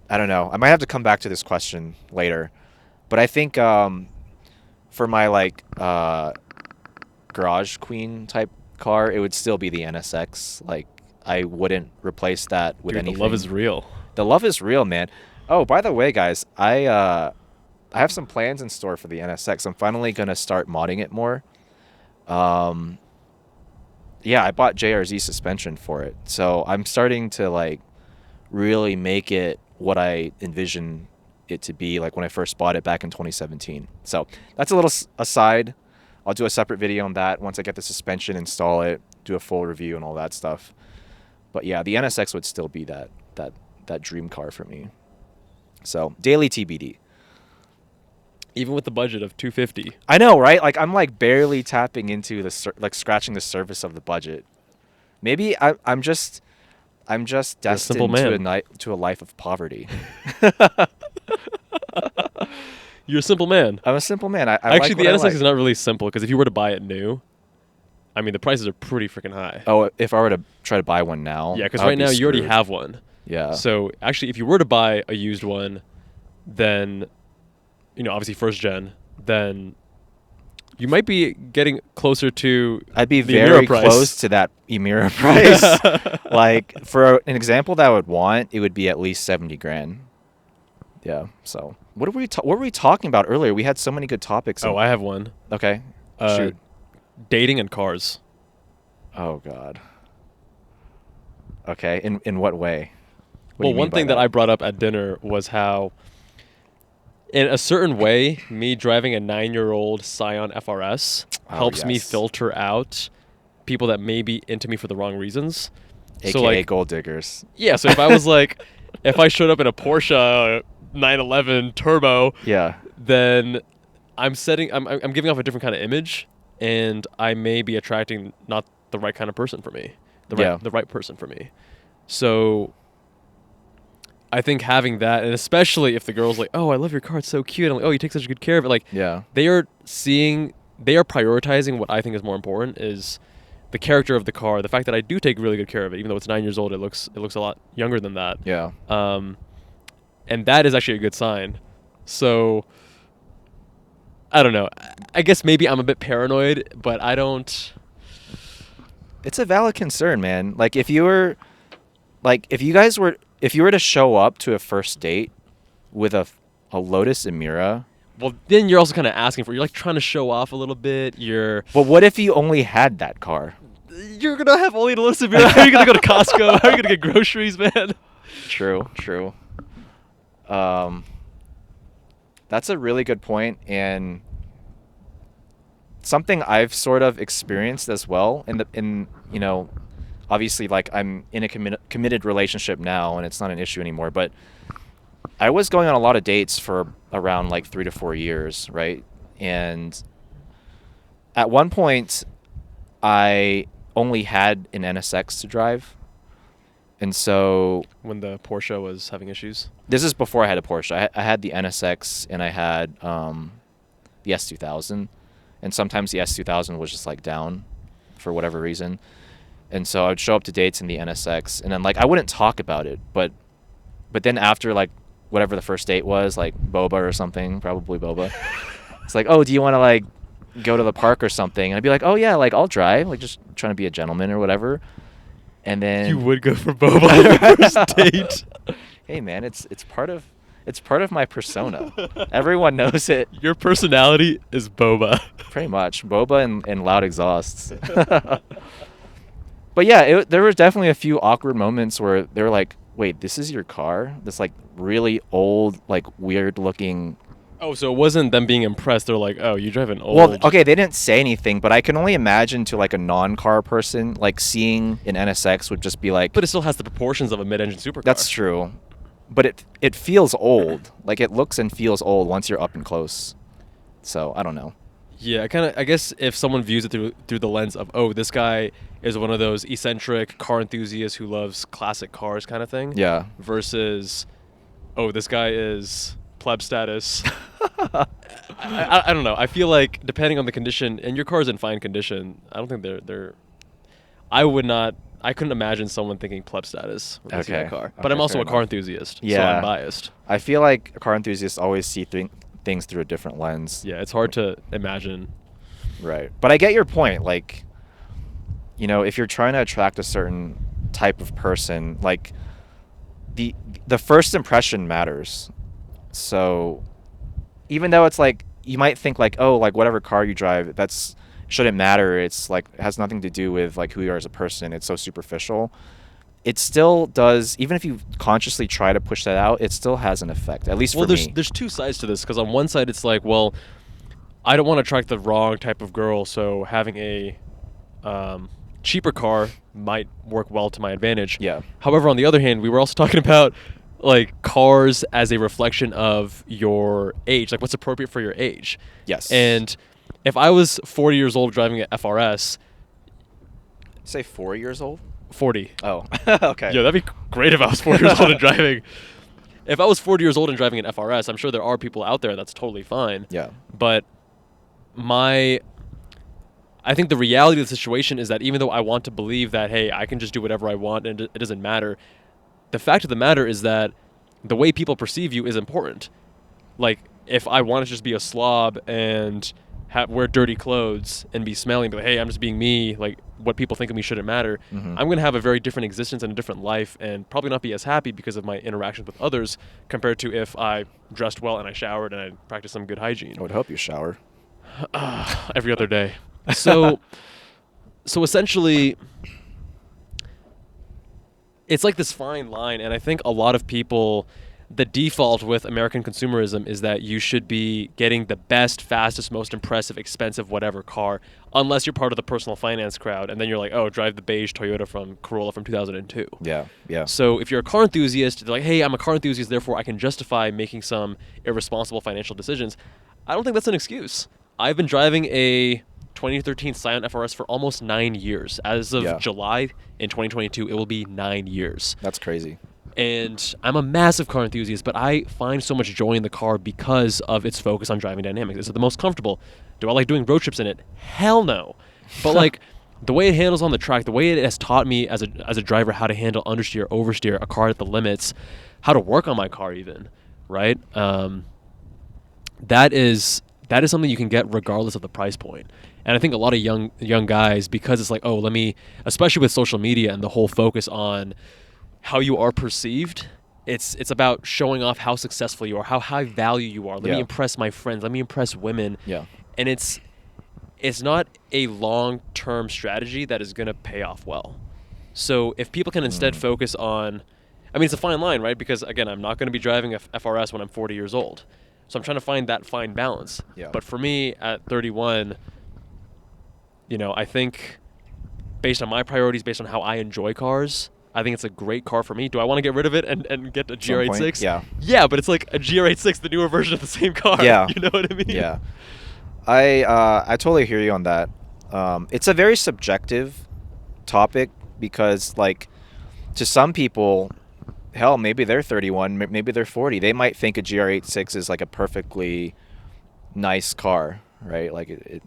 Speaker 1: I don't know. I might have to come back to this question later, but I think for my like garage queen type car, it would still be the NSX. Like, I wouldn't replace that with
Speaker 2: Dude,
Speaker 1: anything.
Speaker 2: the love is real.
Speaker 1: The love is real, man. Oh, by the way, guys, I have some plans in store for the NSX. I'm finally gonna start modding it more. Yeah, I bought JRZ suspension for it, so I'm starting to like really make it what I envision it to be, like when I first bought it back in 2017. So that's a little aside. I'll do a separate video on that once I get the suspension, install it, do a full review and all that stuff. But yeah, the NSX would still be that dream car for me. So daily TBD.
Speaker 2: Even with the budget of $250.
Speaker 1: I know, right? Like I'm like barely tapping into the like scratching the surface of the budget. Maybe I'm just
Speaker 2: simple
Speaker 1: destined
Speaker 2: man.
Speaker 1: to a life of poverty.
Speaker 2: You're a simple man.
Speaker 1: I'm a simple man. I
Speaker 2: Actually,
Speaker 1: like
Speaker 2: the
Speaker 1: what I
Speaker 2: NSX
Speaker 1: like.
Speaker 2: is not really simple, because if you were to buy it new, I mean, the prices are pretty freaking high.
Speaker 1: Oh, if I were to try to buy one now.
Speaker 2: Yeah, because
Speaker 1: I would
Speaker 2: right
Speaker 1: be
Speaker 2: now you already
Speaker 1: screwed.
Speaker 2: have one.
Speaker 1: Yeah.
Speaker 2: So actually, if you were to buy a used one, then, obviously first gen, then you might be getting closer to
Speaker 1: I'd be
Speaker 2: the
Speaker 1: very
Speaker 2: Emira price.
Speaker 1: close to that Emira price. Like for an example that I would want, it would be at least 70 grand. Yeah. So what were we talking about earlier? We had so many good topics.
Speaker 2: Oh, I have one.
Speaker 1: Okay.
Speaker 2: Uh,
Speaker 1: Shoot.
Speaker 2: Dating and cars.
Speaker 1: Oh God. Okay. In what way? What do
Speaker 2: Well,
Speaker 1: you mean
Speaker 2: one
Speaker 1: by
Speaker 2: thing that I brought up at dinner was how, in a certain way, me driving a 9-year-old Scion FRS
Speaker 1: Oh,
Speaker 2: helps me
Speaker 1: yes.
Speaker 2: filter out people that may be into me for the wrong reasons.
Speaker 1: AKA
Speaker 2: So, like,
Speaker 1: gold diggers.
Speaker 2: yeah, so if I was like, if I showed up in a Porsche 911 Turbo,
Speaker 1: Yeah.
Speaker 2: then I'm giving off a different kind of image, and I may be attracting not the right kind of person for me,
Speaker 1: Yeah.
Speaker 2: the right person for me. So I think having that, and especially if the girl's like, "Oh, I love your car, it's so cute," I'm like, "Oh, you take such good care of it," like
Speaker 1: Yeah.
Speaker 2: they are prioritizing what I think is more important, is the character of the car, the fact that I do take really good care of it, even though it's 9 years old, it looks a lot younger than that.
Speaker 1: Yeah.
Speaker 2: And that is actually a good sign. So I don't know. I guess maybe I'm a bit paranoid, but I don't.
Speaker 1: It's a valid concern, man. Like if you were to show up to a first date with a Lotus Emira.
Speaker 2: Well, then you're also kind of asking for. You're like trying to show off a little bit.
Speaker 1: But what if you only had that car?
Speaker 2: You're gonna have only to listen. How are you gonna go to Costco? How are you gonna get groceries, man?
Speaker 1: True. That's a really good point, and something I've sort of experienced as well. Obviously, like, I'm in a committed relationship now, and it's not an issue anymore. But I was going on a lot of dates for around like 3 to 4 years, right? And at one point, I only had an NSX to drive. And so
Speaker 2: When the Porsche was having issues.
Speaker 1: this is before I had a Porsche. I had the NSX and I had the S2000. And sometimes the S2000 was just like down for whatever reason. And so I would show up to dates in the NSX, and then like I wouldn't talk about it, but then after like whatever the first date was, like boba or something, probably boba. It's like, oh, do you want to like go to the park or something? And I'd be like, oh yeah, like I'll drive, like just trying to be a gentleman or whatever. And then
Speaker 2: You would go for boba on your first date.
Speaker 1: hey man, it's part of my persona. Everyone knows it.
Speaker 2: Your personality is boba.
Speaker 1: Pretty much boba and loud exhausts. But yeah, there was definitely a few awkward moments where they were like, wait, this is your car? This like really old, like weird looking.
Speaker 2: Oh, so it wasn't them being impressed. They're like, oh, you drive an old.
Speaker 1: Well, okay, they didn't say anything, but I can only imagine to like a non-car person, like seeing an NSX would just be like.
Speaker 2: But it still has the proportions of a mid-engine supercar.
Speaker 1: That's true. But it feels old. Like it looks and feels old once you're up and close. So I don't know.
Speaker 2: Yeah, I guess if someone views it through the lens of, oh, this guy is one of those eccentric car enthusiasts who loves classic cars kind of thing.
Speaker 1: Yeah.
Speaker 2: Versus, oh, this guy is pleb status. I don't know. I feel like depending on the condition, and your car is in fine condition, I don't think they're. I couldn't imagine someone thinking pleb status when they see that car. But
Speaker 1: Okay,
Speaker 2: I'm also
Speaker 1: fair
Speaker 2: a car
Speaker 1: enough.
Speaker 2: enthusiast, so
Speaker 1: Yeah.
Speaker 2: I'm biased.
Speaker 1: I feel like car enthusiasts always see things through a different lens.
Speaker 2: Yeah, it's hard to imagine.
Speaker 1: Right. But I get your point. Like, if you're trying to attract a certain type of person, like the first impression matters. So even though it's like you might think like, oh, like whatever car you drive, that's shouldn't matter. It's like it has nothing to do with like who you are as a person. It's so superficial. It still does, even if you consciously try to push that out, it still has an effect, at least for me.
Speaker 2: There's two sides to this, because on one side it's like, well, I don't want to attract the wrong type of girl, so having a cheaper car might work well to my advantage.
Speaker 1: Yeah.
Speaker 2: However, on the other hand, we were also talking about like cars as a reflection of your age, like what's appropriate for your age.
Speaker 1: Yes.
Speaker 2: And if I was 40 years old driving an FRS,
Speaker 1: Say 4 years old?
Speaker 2: 40.
Speaker 1: Oh, okay.
Speaker 2: Yeah, that'd be great if I was 40 years old and driving. If I was 40 years old and driving an FRS, I'm sure there are people out there that's totally fine.
Speaker 1: Yeah.
Speaker 2: But I think the reality of the situation is that even though I want to believe that, hey, I can just do whatever I want and it doesn't matter, the fact of the matter is that the way people perceive you is important. Like, if I want to just be a slob and wear dirty clothes and be smelly and be like, hey, I'm just being me, like, what people think of me shouldn't matter,
Speaker 1: Mhm.
Speaker 2: I'm going to have a very different existence and a different life and probably not be as happy because of my interactions with others compared to if I dressed well and I showered and I practiced some good hygiene.
Speaker 1: I would hope you shower.
Speaker 2: Every other day. So essentially, it's like this fine line, and I think a lot of people, the default with American consumerism is that you should be getting the best, fastest, most impressive, expensive, whatever car, unless you're part of the personal finance crowd, and then you're like, oh, drive the beige Corolla from 2002.
Speaker 1: Yeah, yeah.
Speaker 2: So if you're a car enthusiast, they're like, hey, I'm a car enthusiast, therefore I can justify making some irresponsible financial decisions. I don't think that's an excuse. I've been driving a 2013 Scion FRS for almost 9 years. As of July in 2022, it will be 9 years.
Speaker 1: That's crazy.
Speaker 2: And I'm a massive car enthusiast, but I find so much joy in the car because of its focus on driving dynamics. Is it the most comfortable? Do I like doing road trips in it? Hell no. But like the way it handles on the track, the way it has taught me as a driver how to handle understeer, oversteer, a car at the limits, how to work on my car even, right? That is something you can get regardless of the price point. And I think a lot of young guys, because it's like, oh, especially with social media and the whole focus on how you are perceived, it's about showing off how successful you are, how high value you are. Let me impress my friends. Let me impress women.
Speaker 1: Yeah.
Speaker 2: And it's not a long-term strategy that is going to pay off well. So if people can instead focus on, I mean, it's a fine line, right? Because again, I'm not going to be driving a FRS when I'm 40 years old. So I'm trying to find that fine balance.
Speaker 1: Yeah.
Speaker 2: But for me at 31, I think based on my priorities, based on how I enjoy cars, I think it's a great car for me. Do I want to get rid of it and get a GR86?
Speaker 1: Yeah.
Speaker 2: Yeah, but it's like a GR86, the newer version of the same car.
Speaker 1: Yeah.
Speaker 2: You know what I mean?
Speaker 1: Yeah. I totally hear you on that. It's a very subjective topic because, like, to some people, hell, maybe they're 31, maybe they're 40. They might think a GR86 is like a perfectly nice car, right? Like it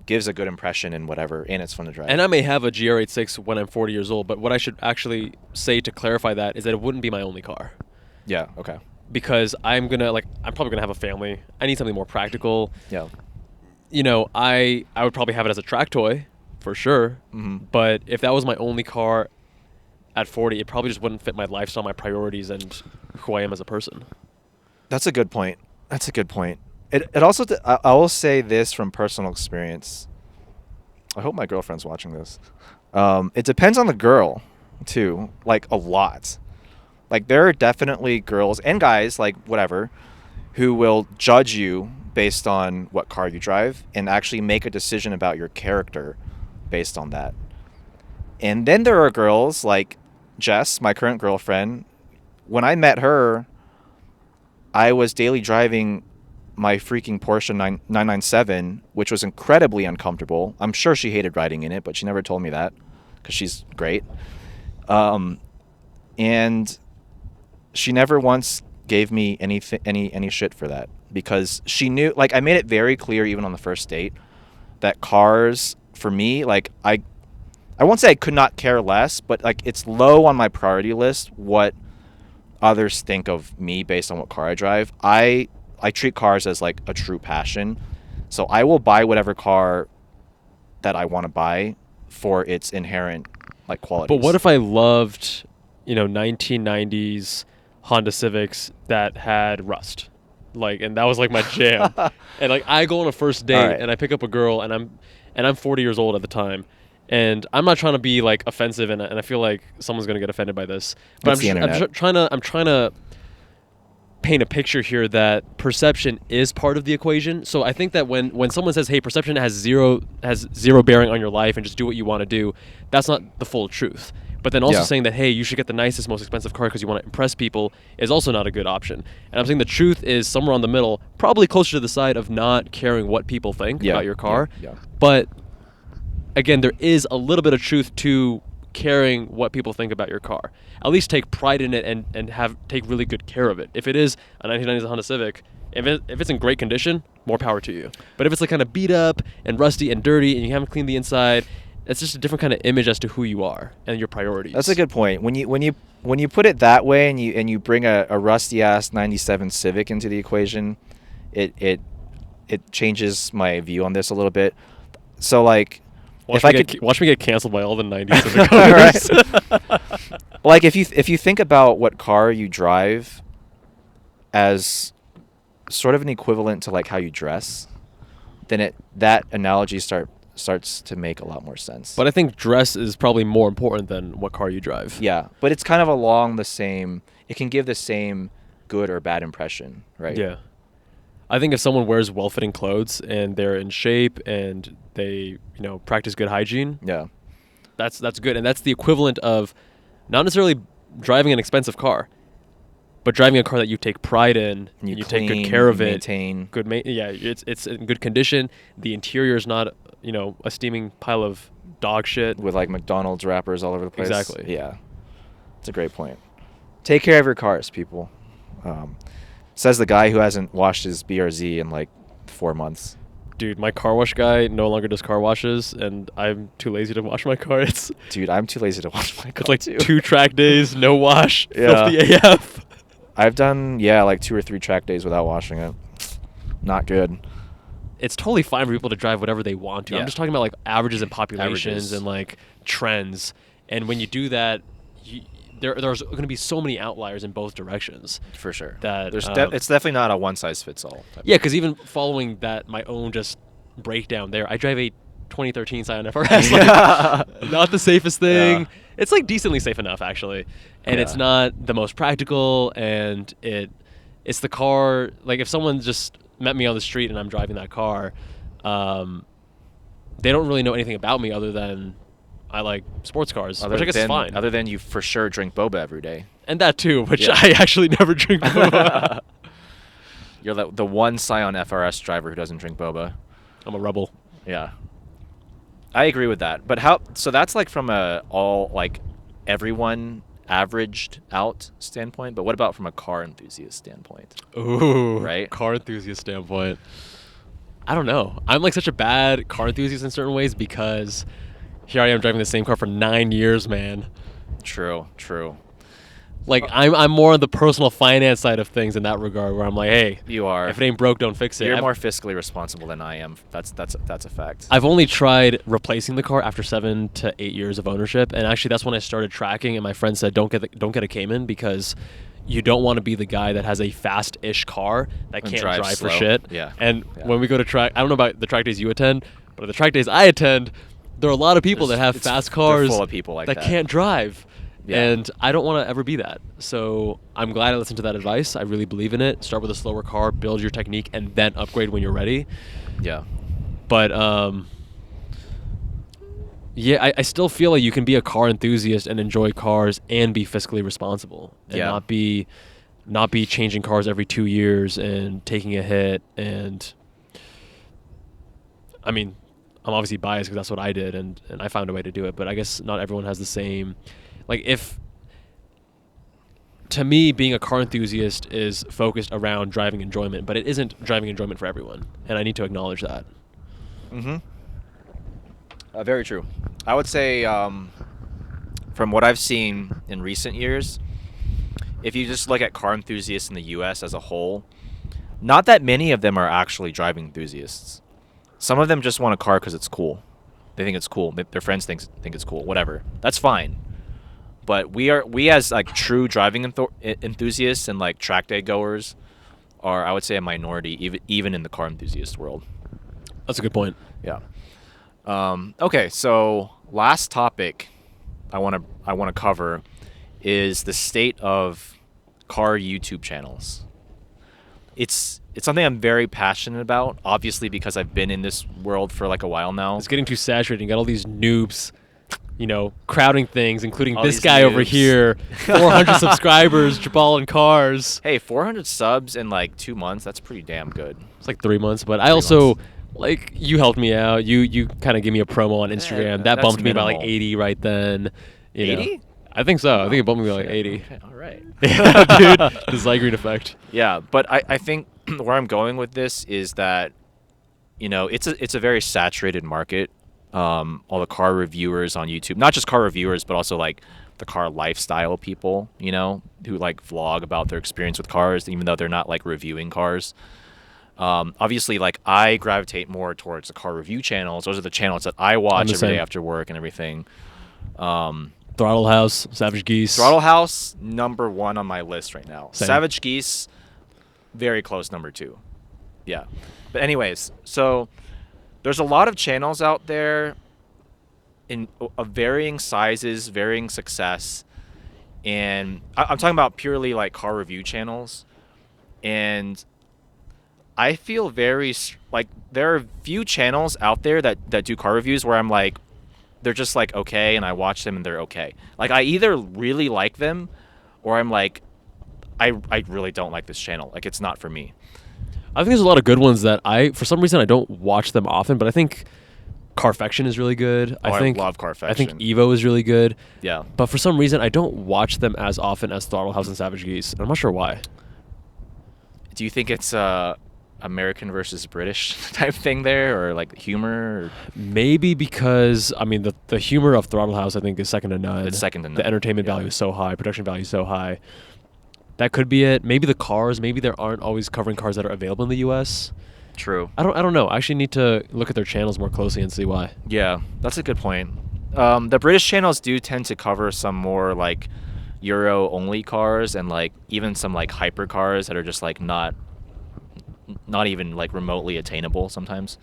Speaker 1: gives a good impression and whatever, and it's fun to drive.
Speaker 2: And I may have a GR86 when I'm 40 years old, but what I should actually say to clarify that is that it wouldn't be my only car.
Speaker 1: Yeah, okay.
Speaker 2: Because I'm probably gonna have a family. I need something more practical.
Speaker 1: Yeah.
Speaker 2: I would probably have it as a track toy, for sure.
Speaker 1: Mm-hmm.
Speaker 2: But if that was my only car at 40, it probably just wouldn't fit my lifestyle, my priorities, and who I am as a person.
Speaker 1: That's a good point. It also, I will say this from personal experience. I hope my girlfriend's watching this. It depends on the girl, too, like a lot. Like there are definitely girls and guys, like whatever, who will judge you based on what car you drive and actually make a decision about your character based on that. And then there are girls like Jess, my current girlfriend. When I met her, I was daily driving my freaking Porsche 997, which was incredibly uncomfortable. I'm sure she hated riding in it, but she never told me that because she's great. And she never once gave me any shit for that because she knew, like, I made it very clear even on the first date that cars for me, like, I won't say I could not care less, but like it's low on my priority list what others think of me based on what car I drive. I treat cars as like a true passion. So I will buy whatever car that I want to buy for its inherent like qualities.
Speaker 2: But what if I loved, 1990s Honda Civics that had rust? Like, and that was like my jam. And like I go on a first date and I pick up a girl and I'm 40 years old at the time. And I'm not trying to be like offensive, and I feel like someone's gonna get offended by this. But I'm trying to paint a picture here that perception is part of the equation. So I think that when someone says, "Hey, perception has zero bearing on your life, and just do what you want to do," that's not the full truth. But then also saying that, "Hey, you should get the nicest, most expensive car because you want to impress people," is also not a good option. And I'm saying the truth is somewhere on the middle, probably closer to the side of not caring what people think about your car.
Speaker 1: Yeah.
Speaker 2: But again, there is a little bit of truth to caring what people think about your car. At least take pride in it and take really good care of it. If it is a 1990s Honda Civic, if it's in great condition, more power to you. But if it's like kind of beat up and rusty and dirty and you haven't cleaned the inside, it's just a different kind of image as to who you are and your priorities.
Speaker 1: That's a good point. When you put it that way and you bring a rusty ass 97 Civic into the equation, it changes my view on this a little bit. So like,
Speaker 2: watch me get canceled by all the 90s Civic cars.
Speaker 1: Like if you think about what car you drive as sort of an equivalent to like how you dress, then that analogy starts to make a lot more sense.
Speaker 2: But I think dress is probably more important than what car you drive.
Speaker 1: Yeah, but it's kind of along the same. It can give the same good or bad impression, right?
Speaker 2: Yeah. I think if someone wears well-fitting clothes and they're in shape and they, practice good hygiene, that's good. And that's the equivalent of not necessarily driving an expensive car, but driving a car that you take pride in,
Speaker 1: and you
Speaker 2: take good care of it,
Speaker 1: maintain.
Speaker 2: It's in good condition. The interior is not, a steaming pile of dog shit
Speaker 1: with like McDonald's wrappers all over the place.
Speaker 2: Exactly.
Speaker 1: Yeah, it's a great point. Take care of your cars, people. Says the guy who hasn't washed his BRZ in like 4 months.
Speaker 2: Dude, my car wash guy no longer does car washes, and I'm too lazy to wash my car.
Speaker 1: Dude, I'm too lazy to wash my car.
Speaker 2: It's like
Speaker 1: too.
Speaker 2: 2 track days, no wash, filthy AF.
Speaker 1: I've done like 2 or 3 track days without washing it. Not good.
Speaker 2: It's totally fine for people to drive whatever they want to. I'm just talking about like averages and populations and like trends. And when you do that, there's going to be so many outliers in both directions.
Speaker 1: For sure.
Speaker 2: That
Speaker 1: it's definitely not a one-size-fits-all.
Speaker 2: Yeah, because even following that, my own just breakdown there, I drive a 2013 Scion FRS. Like, not the safest thing. Yeah. It's like decently safe enough, actually. And it's not the most practical, and it it's the car. Like if someone just met me on the street and I'm driving that car, they don't really know anything about me other than I like sports cars, which I guess is fine.
Speaker 1: Other than you for sure drink boba every day.
Speaker 2: And that too, which I actually never drink boba.
Speaker 1: You're the one Scion FRS driver who doesn't drink boba.
Speaker 2: I'm a rebel.
Speaker 1: Yeah. I agree with that. But so that's like from a all like everyone averaged out standpoint, but what about from a car enthusiast standpoint?
Speaker 2: Ooh,
Speaker 1: right?
Speaker 2: Car enthusiast standpoint. I don't know. I'm like such a bad car enthusiast in certain ways because here I am driving the same car for 9 years, man.
Speaker 1: True.
Speaker 2: Like I'm more on the personal finance side of things in that regard, where I'm like, hey,
Speaker 1: you are.
Speaker 2: If it ain't broke, don't fix it.
Speaker 1: You're more fiscally responsible than I am. That's a fact.
Speaker 2: I've only tried replacing the car after 7 to 8 years of ownership, and actually that's when I started tracking. And my friend said, don't get a Cayman because you don't want to be the guy that has a fast-ish car that can't drive for shit.
Speaker 1: Yeah.
Speaker 2: And when we go to track, I don't know about the track days you attend, but at the track days I attend, there are a lot of people that have fast cars
Speaker 1: full of people like that
Speaker 2: can't drive.
Speaker 1: Yeah.
Speaker 2: And I don't want to ever be that. So I'm glad I listened to that advice. I really believe in it. Start with a slower car, build your technique, and then upgrade when you're ready.
Speaker 1: Yeah.
Speaker 2: But yeah, I still feel like you can be a car enthusiast and enjoy cars and be fiscally responsible and not be changing cars every 2 years and taking a hit. And I mean, I'm obviously biased because that's what I did, and I found a way to do it. But I guess not everyone has the same. Like to me, being a car enthusiast is focused around driving enjoyment, but it isn't driving enjoyment for everyone, and I need to acknowledge that.
Speaker 1: Mm-hmm. Very true. I would say, from what I've seen in recent years, if you just look at car enthusiasts in the U.S. as a whole, not that many of them are actually driving enthusiasts. Some of them just want a car because it's cool. They think it's cool. Their friends think it's cool. Whatever. That's fine. But we as like true driving enthusiasts and like track day goers are, I would say, a minority even in the car enthusiast world.
Speaker 2: That's a good point.
Speaker 1: Yeah. Okay, so last topic I want to cover is the state of car YouTube channels. It's something I'm very passionate about, obviously because I've been in this world for like a while now.
Speaker 2: It's getting too saturated. You got all these noobs, crowding things, including
Speaker 1: all
Speaker 2: this
Speaker 1: these
Speaker 2: guy
Speaker 1: noobs
Speaker 2: over here, 400 subscribers, Jabal in cars.
Speaker 1: Hey, 400 subs in like 2 months, that's pretty damn good.
Speaker 2: It's like 3 months, but I also, like, you helped me out. You kind of gave me a promo on Instagram. That bumped me by like 80 right then.
Speaker 1: 80?
Speaker 2: I think so. I think it bumped me by like 80.
Speaker 1: Okay, all right.
Speaker 2: Yeah, dude, the Zygrene effect.
Speaker 1: Yeah, but I think where I'm going with this is that, it's a very saturated market. All the car reviewers on YouTube, not just car reviewers, but also like the car lifestyle people, who like vlog about their experience with cars, even though they're not like reviewing cars. Obviously, like I gravitate more towards the car review channels. Those are the channels that I watch every day after work and everything.
Speaker 2: Throttle House, Savage Geese.
Speaker 1: Throttle House, number 1 on my list right now.
Speaker 2: Same.
Speaker 1: Savage Geese, very close number 2. Yeah. But anyways, so there's a lot of channels out there of varying sizes, varying success. And I'm talking about purely like car review channels. And I feel very like there are few channels out there that do car reviews where I'm like, they're just like okay, and I watch them and they're okay. Like I either really like them, or I'm like, I really don't like this channel. Like it's not for me.
Speaker 2: I think there's a lot of good ones that for some reason I don't watch them often, but I think Carfection is really good.
Speaker 1: I love Carfection.
Speaker 2: I think Evo is really good.
Speaker 1: Yeah.
Speaker 2: But for some reason I don't watch them as often as Throttle House and Savage Geese. And I'm not sure why.
Speaker 1: Do you think it's American versus British type thing there, or like humor? Or?
Speaker 2: Maybe because the humor of Throttle House I think is second to none.
Speaker 1: It's second to none.
Speaker 2: The entertainment value is so high, production value is so high. That could be it. Maybe the cars. Maybe they aren't always covering cars that are available in the U.S.
Speaker 1: True.
Speaker 2: I don't know. I actually need to look at their channels more closely and see why.
Speaker 1: Yeah, that's a good point. The British channels do tend to cover some more like Euro only cars, and like even some like hyper cars that are just like not even like remotely attainable sometimes.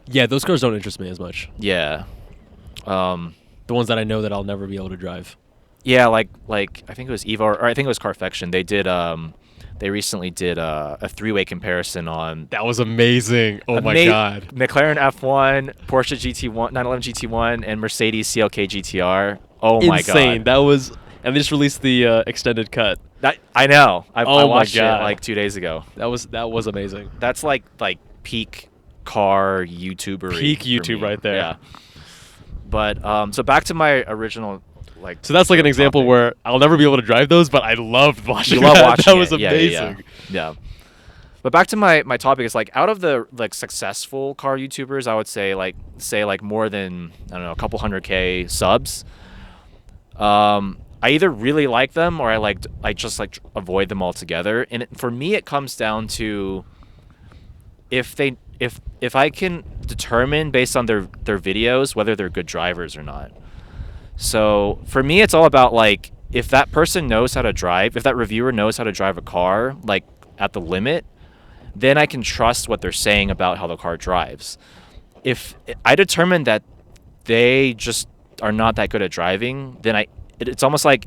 Speaker 2: Yeah, those cars don't interest me as much.
Speaker 1: Yeah.
Speaker 2: The ones that I know that I'll never be able to drive.
Speaker 1: Yeah, like I think it was Evo, or I think it was Carfection. They did they recently did a three-way comparison on
Speaker 2: That was amazing. Oh my god.
Speaker 1: McLaren F1, Porsche GT1, 911 GT1, and Mercedes CLK GTR. Oh my
Speaker 2: Insane.
Speaker 1: god.
Speaker 2: That was, and they just released the extended cut.
Speaker 1: I know. I
Speaker 2: Oh my
Speaker 1: watched it
Speaker 2: God.
Speaker 1: like 2 days ago.
Speaker 2: That was amazing.
Speaker 1: That's like peak car YouTuber.
Speaker 2: Peak YouTube right there.
Speaker 1: Yeah. But so back to my original
Speaker 2: So that's like an example
Speaker 1: topic.
Speaker 2: where I'll never be able to drive those, but I loved watching
Speaker 1: You love
Speaker 2: that.
Speaker 1: watching
Speaker 2: That was
Speaker 1: it. Yeah,
Speaker 2: amazing.
Speaker 1: yeah. But back to my topic is like out of the like successful car YouTubers, I would say like more than I don't know a couple 100K subs. I either really like them or I just like avoid them altogether. And for me, it comes down to if I can determine based on their videos whether they're good drivers or not. So for me, it's all about like if that person knows how to drive, if that reviewer knows how to drive a car like at the limit, then I can trust what they're saying about how the car drives. If I determine that they just are not that good at driving, then it's almost like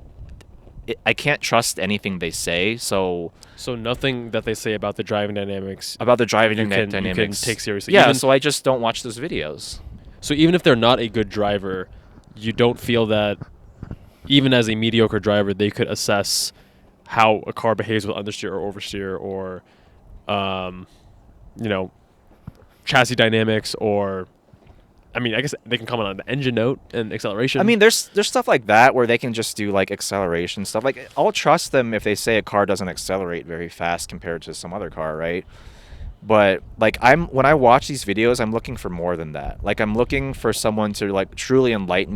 Speaker 1: I can't trust anything they say. So
Speaker 2: nothing that they say about the driving dynamics
Speaker 1: about the driving
Speaker 2: you can
Speaker 1: dynamics,
Speaker 2: take seriously.
Speaker 1: Yeah, so I just don't watch those videos.
Speaker 2: So even if they're not a good driver, you don't feel that even as a mediocre driver, they could assess how a car behaves with understeer or oversteer or, chassis dynamics or, I mean, I guess they can comment on the engine note and acceleration.
Speaker 1: I mean, there's stuff like that where they can just do like acceleration stuff. Like I'll trust them if they say a car doesn't accelerate very fast compared to some other car, right? But like when I watch these videos, I'm looking for more than that. Like I'm looking for someone to like truly enlighten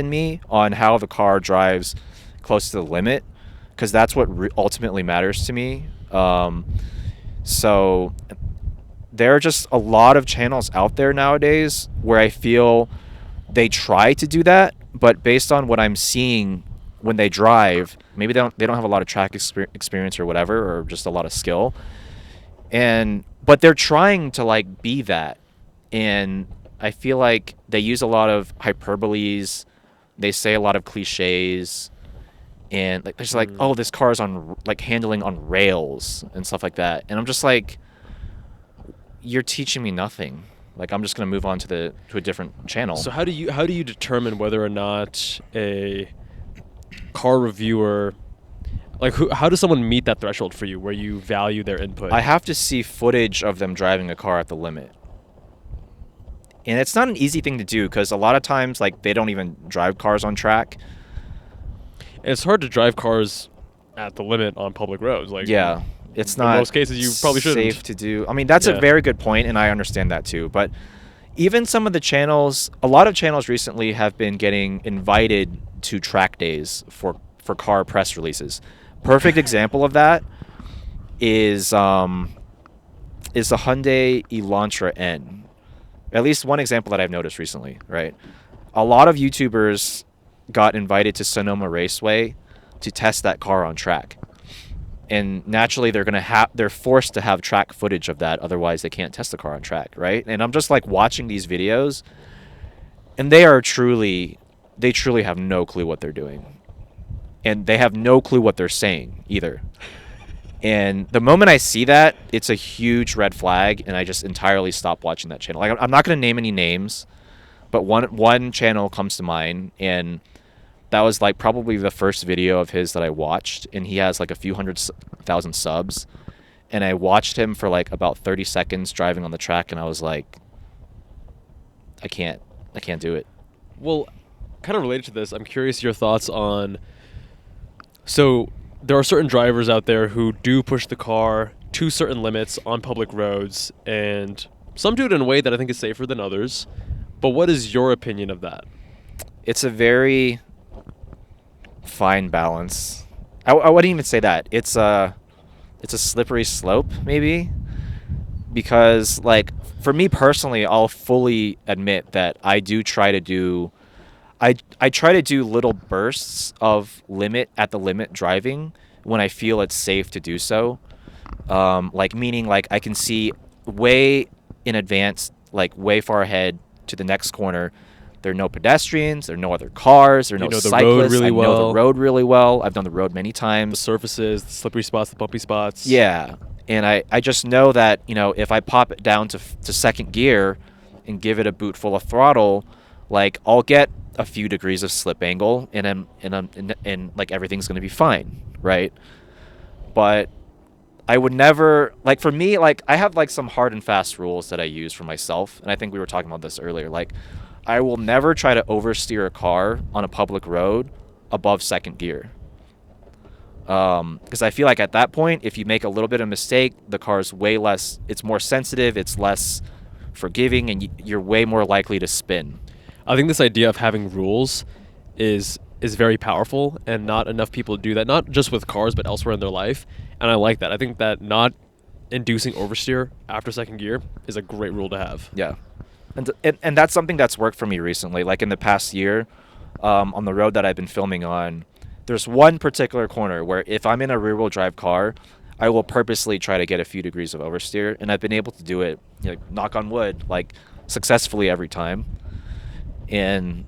Speaker 1: me on how the car drives close to the limit, because that's what ultimately matters to me. So there are just a lot of channels out there nowadays where I feel they try to do that, but based on what I'm seeing when they drive, maybe they don't have a lot of track experience or whatever, or just a lot of skill. But they're trying to like be that, and I feel like they use a lot of hyperboles, they say a lot of cliches, and like there's like, oh, this car is on like handling on rails and stuff like that, and I'm just like, you're teaching me nothing. Like I'm just gonna move on to a different channel.
Speaker 2: So how do you determine whether or not a car reviewer, like how does someone meet that threshold for you where you value their input?
Speaker 1: I have to see footage of them driving a car at the limit. And it's not an easy thing to do because a lot of times like they don't even drive cars on track.
Speaker 2: And it's hard to drive cars at the limit on public roads. Like
Speaker 1: yeah, it's not
Speaker 2: in most cases you probably shouldn't.
Speaker 1: Safe to do. I mean, that's a very good point, and I understand that too. But even some of the channels, a lot of channels recently have been getting invited to track days for car press releases. Perfect example of that is the Hyundai Elantra N. At least one example that I've noticed recently, right? A lot of YouTubers got invited to Sonoma Raceway to test that car on track. And naturally they're forced to have track footage of that, otherwise they can't test the car on track, right? And I'm just like watching these videos, and they truly have no clue what they're doing. And they have no clue what they're saying either. And the moment I see that, it's a huge red flag, and I just entirely stop watching that channel. Like I'm not going to name any names, but one channel comes to mind, and that was like probably the first video of his that I watched, and he has like a few 100,000 subs, and I watched him for like about 30 seconds driving on the track, and I was like, I can't do it.
Speaker 2: Well, kind of related to this, I'm curious your thoughts on, so there are certain drivers out there who do push the car to certain limits on public roads, and some do it in a way that I think is safer than others. But what is your opinion of that?
Speaker 1: It's a very fine balance. I wouldn't even say that. It's a slippery slope, maybe, because like for me personally, I'll fully admit that I do try to do I try to do little bursts of at the limit driving when I feel it's safe to do so. Like meaning like I can see way in advance, like way far ahead to the next corner, There are no pedestrians. There are no other cars. There are no
Speaker 2: know the
Speaker 1: cyclists.
Speaker 2: road really
Speaker 1: I know
Speaker 2: well.
Speaker 1: the road really well. I've done the road many
Speaker 2: The
Speaker 1: times.
Speaker 2: surfaces, the slippery spots, the bumpy spots.
Speaker 1: Yeah, and I just know that, if I pop it down to second gear and give it a boot full of throttle, like, I'll get a few degrees of slip angle, and like everything's gonna be fine, right? But I would never, like, for me, like, I have like some hard and fast rules that I use for myself, and I think we were talking about this earlier. Like, I will never try to oversteer a car on a public road above second gear. Because I feel like at that point, if you make a little bit of mistake, the car's way less, it's more sensitive, it's less forgiving, and you're way more likely to spin.
Speaker 2: I think this idea of having rules is very powerful, and not enough people do that, not just with cars, but elsewhere in their life. And I like that. I think that not inducing oversteer after second gear is a great rule to have.
Speaker 1: Yeah. And that's something that's worked for me recently. Like, in the past year, on the road that I've been filming on, there's one particular corner where if I'm in a rear-wheel drive car, I will purposely try to get a few degrees of oversteer, and I've been able to do it, knock on wood, like, successfully every time. And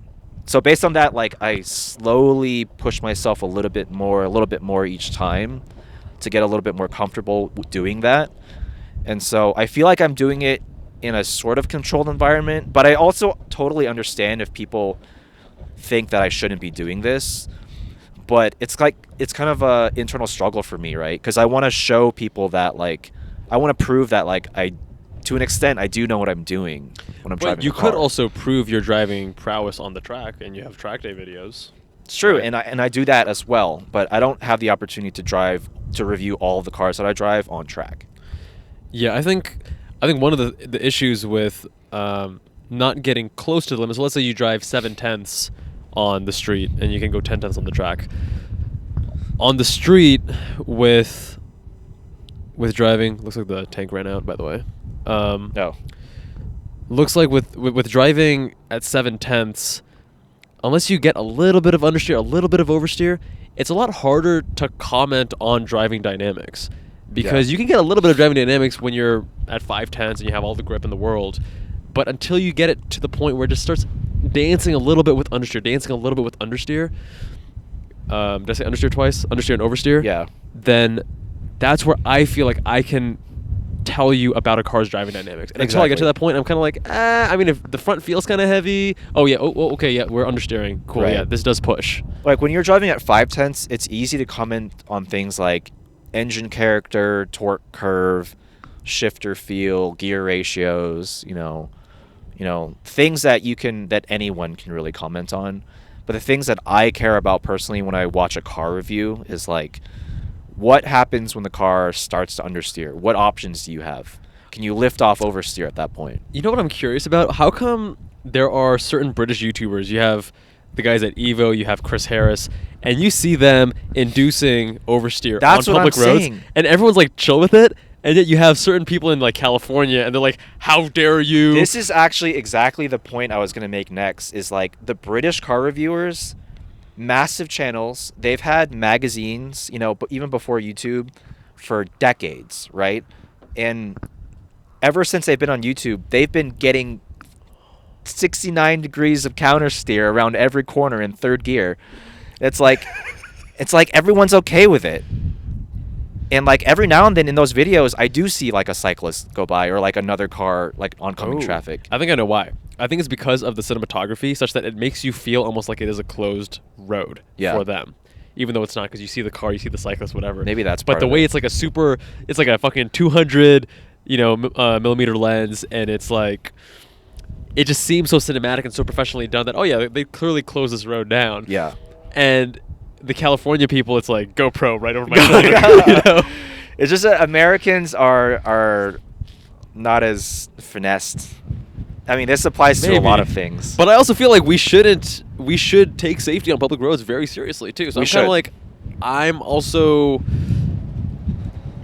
Speaker 1: so based on that, like, I slowly push myself a little bit more each time to get a little bit more comfortable doing that. And so I feel like I'm doing it in a sort of controlled environment, but I also totally understand if people think that I shouldn't be doing this. But it's kind of a internal struggle for me, right? Because I want to show people that, like, I want to prove that, like, to an extent, I do know what I'm doing when I'm driving.
Speaker 2: But you
Speaker 1: a car.
Speaker 2: could also prove your driving prowess on the track, and you have track day videos.
Speaker 1: It's true,
Speaker 2: Right.
Speaker 1: and I do that as well. But I don't have the opportunity to review all of the cars that I drive on track.
Speaker 2: Yeah, I think one of the issues with not getting close to the limit. So let's say you drive 7/10 on the street, and you can go 10/10 on the track. On the street with driving, looks like the tank ran out. By the way,
Speaker 1: No.
Speaker 2: looks like with driving at 7/10, unless you get a little bit of understeer, a little bit of oversteer, it's a lot harder to comment on driving dynamics. Because you can get a little bit of driving dynamics when you're at 5/10 and you have all the grip in the world. But until you get it to the point where it just starts dancing a little bit with understeer, did I say understeer twice? Understeer and oversteer?
Speaker 1: Yeah.
Speaker 2: Then that's where I feel like I can tell you about a car's driving dynamics. And until I get to that point, I'm kind of like, I mean, if the front feels kind of heavy, okay, yeah, we're understeering. Cool,
Speaker 1: Right.
Speaker 2: yeah, this does push.
Speaker 1: Like, when you're driving at 5/10, it's easy to comment on things like engine character, torque curve, shifter feel, gear ratios, things that anyone can really comment on. But the things that I care about personally when I watch a car review is, like, what happens when the car starts to understeer? What options do you have? Can you lift off oversteer at that point?
Speaker 2: You know what I'm curious about? How come there are certain British YouTubers, you have the guys at Evo, you have Chris Harris, and you see them inducing oversteer
Speaker 1: That's
Speaker 2: on
Speaker 1: what
Speaker 2: public
Speaker 1: I'm
Speaker 2: roads,
Speaker 1: saying.
Speaker 2: and everyone's like chill with it, and yet you have certain people in like California, and they're like, how dare you?
Speaker 1: This is actually exactly the point I was going to make next, is like the British car reviewers, massive channels, they've had magazines, but even before YouTube, for decades, right? And ever since they've been on YouTube, they've been getting 69 degrees of countersteer around every corner in third gear. It's like everyone's okay with it. And like every now and then in those videos, I do see like a cyclist go by or like another car like oncoming traffic.
Speaker 2: I think I know why. I think it's because of the cinematography, such that it makes you feel almost like it is a closed road for them. Even though it's not, because you see the car, you see the cyclist, whatever.
Speaker 1: Maybe that's
Speaker 2: But
Speaker 1: part
Speaker 2: the
Speaker 1: of
Speaker 2: way
Speaker 1: it.
Speaker 2: it's like it's like a fucking 200, millimeter lens, and it's like, it just seems so cinematic and so professionally done that, oh yeah, they clearly closed this road down.
Speaker 1: Yeah.
Speaker 2: And the California people, it's like GoPro right over my shoulder.
Speaker 1: It's just that Americans are not as finessed. I mean, this applies to a lot of things.
Speaker 2: But I also feel like we should take safety on public roads very seriously too. So I'm kind of like, I'm also,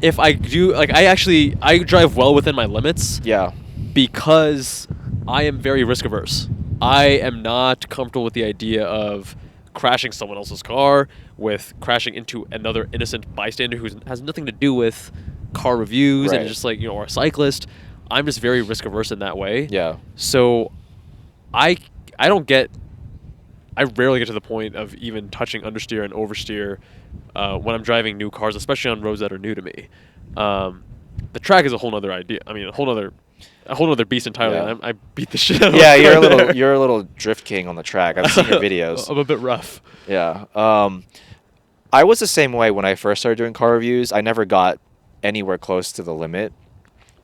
Speaker 2: if I do, like, I drive well within my limits.
Speaker 1: Yeah.
Speaker 2: Because I am very risk averse. I am not comfortable with the idea of crashing someone else's car, with crashing into another innocent bystander who has nothing to do with car reviews, and just like, or a cyclist. I'm just very risk averse in that way.
Speaker 1: Yeah.
Speaker 2: So I I rarely get to the point of even touching understeer and oversteer when I'm driving new cars, especially on roads that are new to me. The track is a whole nother idea. I mean, a whole nother beast entirely.
Speaker 1: Yeah.
Speaker 2: And I beat the shit out of
Speaker 1: Yeah,
Speaker 2: a car there.
Speaker 1: you're a little drift king on the track. I've seen your videos.
Speaker 2: I'm a bit rough.
Speaker 1: Yeah. I was the same way when I first started doing car reviews. I never got anywhere close to the limit.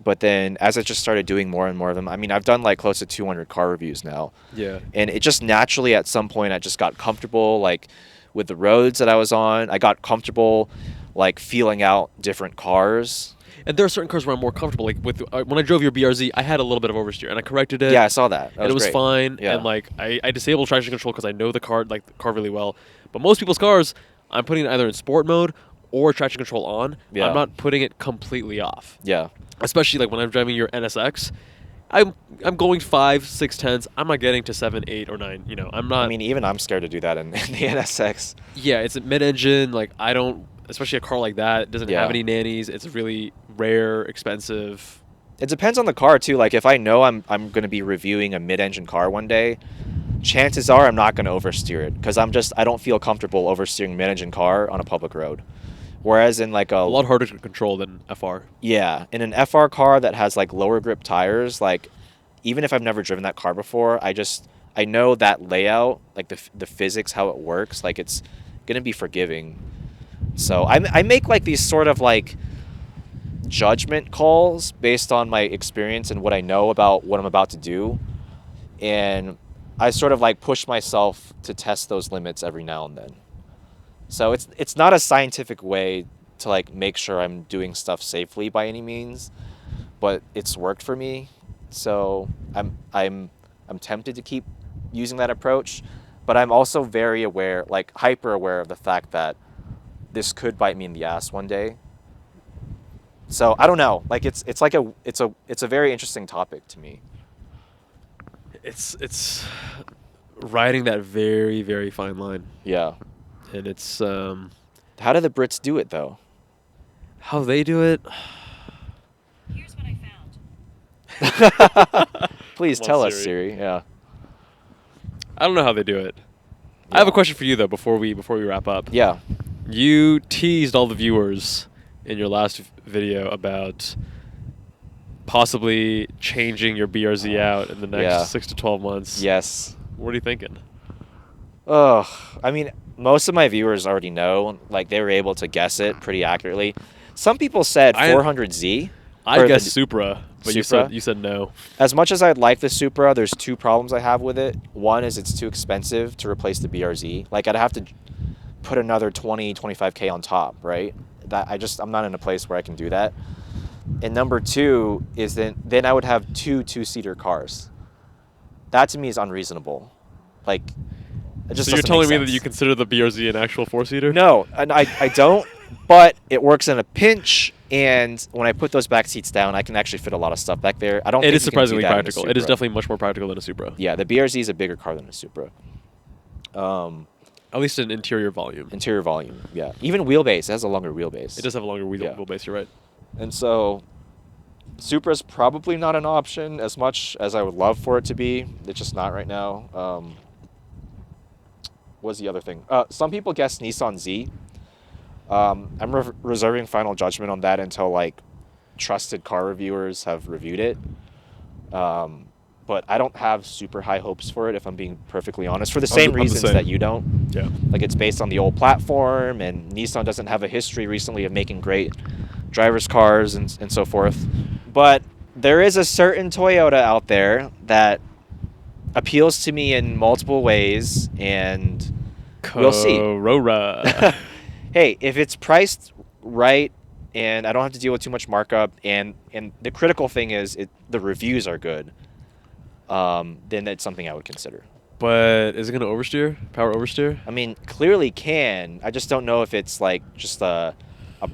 Speaker 1: But then as I just started doing more and more of them, I mean, I've done like close to 200 car reviews now.
Speaker 2: Yeah.
Speaker 1: And it just naturally at some point I just got comfortable like with the roads that I was on. I got comfortable like feeling out different cars.
Speaker 2: And there are certain cars where I'm more comfortable. Like with when I drove your BRZ, I had a little bit of oversteer, and I corrected it.
Speaker 1: Yeah, I saw that.
Speaker 2: And it was
Speaker 1: great.
Speaker 2: fine.
Speaker 1: Yeah.
Speaker 2: And like I disabled traction control because I know the car really well. But most people's cars, I'm putting it either in sport mode or traction control on.
Speaker 1: Yeah.
Speaker 2: I'm not putting it completely off.
Speaker 1: Yeah.
Speaker 2: Especially like when I'm driving your NSX, I'm going 5, 6 tenths. I'm not getting to 7, 8, or 9. You know, I'm not.
Speaker 1: I mean, even I'm scared to do that in the NSX.
Speaker 2: Yeah, it's a mid-engine. Like I don't, especially a car like that, it doesn't
Speaker 1: Yeah.
Speaker 2: have any nannies. It's really rare, expensive.
Speaker 1: It depends on the car too. Like if I know I'm going to be reviewing a mid-engine car one day, chances are I'm not going to oversteer it because I don't feel comfortable oversteering mid-engine car on a public road. Whereas in like
Speaker 2: A lot harder to control than FR.
Speaker 1: yeah, in an FR car that has like lower grip tires, like even if I've never driven that car before, I know that layout, like the physics, how it works, like it's going to be forgiving. So I make like these sort of like judgment calls based on my experience and what I know about what I'm about to do. And I sort of like push myself to test those limits every now and then. So it's not a scientific way to like make sure I'm doing stuff safely by any means, but it's worked for me. So I'm tempted to keep using that approach, but I'm also very aware, like hyper aware of the fact that this could bite me in the ass one day. So I don't know. Like it's a very interesting topic to me.
Speaker 2: It's riding that very, very fine line.
Speaker 1: Yeah.
Speaker 2: And it's
Speaker 1: How do the Brits do it though?
Speaker 2: how they do it.
Speaker 3: Here's what I found.
Speaker 1: Please
Speaker 2: Come on,
Speaker 1: tell us,
Speaker 2: Siri.
Speaker 1: Siri. Yeah.
Speaker 2: I don't know how they do it. I have a question for you though before we wrap up.
Speaker 1: Yeah.
Speaker 2: You teased all the viewers in your last video about possibly changing your BRZ out in the next
Speaker 1: Yeah.
Speaker 2: 6 to 12 months.
Speaker 1: Yes.
Speaker 2: What are you thinking?
Speaker 1: Oh, I mean, most of my viewers already know. Like they were able to guess it pretty accurately. Some people said 400Z.
Speaker 2: I
Speaker 1: Or
Speaker 2: guess
Speaker 1: the-
Speaker 2: Supra, but
Speaker 1: Supra?
Speaker 2: you said no.
Speaker 1: As much as I'd like the Supra, there's two problems I have with it. One is it's too expensive to replace the BRZ. Like I'd have to put another 20, 25K on top, right? I'm not in a place where I can do that. And number two is then I would have two-seater cars. That to me is unreasonable. Like it just
Speaker 2: So you're
Speaker 1: doesn't
Speaker 2: telling
Speaker 1: make
Speaker 2: me that
Speaker 1: sense.
Speaker 2: you consider the BRZ an actual 4-seater?
Speaker 1: No, and I don't, but it works in a pinch, and when I put those back seats down, I can actually fit a lot of stuff back there. I don't
Speaker 2: It
Speaker 1: think
Speaker 2: is
Speaker 1: you can do
Speaker 2: surprisingly
Speaker 1: that in a
Speaker 2: practical. It is
Speaker 1: Supra.
Speaker 2: definitely much more practical than a Supra.
Speaker 1: Yeah, the BRZ is a bigger car than a Supra.
Speaker 2: At least in interior volume.
Speaker 1: Interior volume, yeah. Even wheelbase, it has a longer wheelbase.
Speaker 2: It does have a longer
Speaker 1: Yeah.
Speaker 2: wheelbase, you're right.
Speaker 1: And so Supra's probably not an option as much as I would love for it to be. It's just not right now. What's the other thing? Some people guess Nissan Z. I'm reserving final judgment on that until like trusted car reviewers have reviewed it. But I don't have super high hopes for it, if I'm being perfectly honest, for the same
Speaker 2: I'm the
Speaker 1: reasons
Speaker 2: same.
Speaker 1: that you don't.
Speaker 2: Yeah.
Speaker 1: Like it's based on the old platform, and Nissan doesn't have a history recently of making great driver's cars and so forth. But there is a certain Toyota out there that appeals to me in multiple ways, and we'll see.
Speaker 2: Corolla.
Speaker 1: Hey, if it's priced right and I don't have to deal with too much markup, and the critical thing is the reviews are good, then that's something I would consider.
Speaker 2: But is it going to oversteer? Power oversteer?
Speaker 1: I mean, clearly can. I just don't know if it's like just a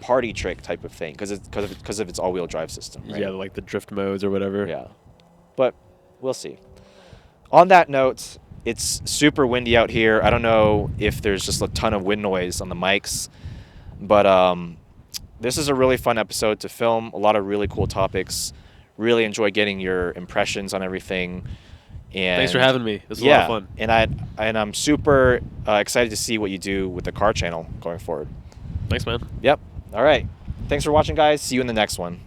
Speaker 1: party trick type of thing because of its all-wheel drive system. Right?
Speaker 2: Yeah, like the drift modes or whatever.
Speaker 1: Yeah, but we'll see. On that note, it's super windy out here. I don't know if there's just a ton of wind noise on the mics, but this is a really fun episode to film. A lot of really cool topics. Really enjoy getting your impressions on everything. And
Speaker 2: Thanks for having me. This was a lot of fun.
Speaker 1: And I'm super excited to see what you do with the car channel going forward.
Speaker 2: Thanks, man.
Speaker 1: Yep. All right. Thanks for watching, guys. See you in the next one.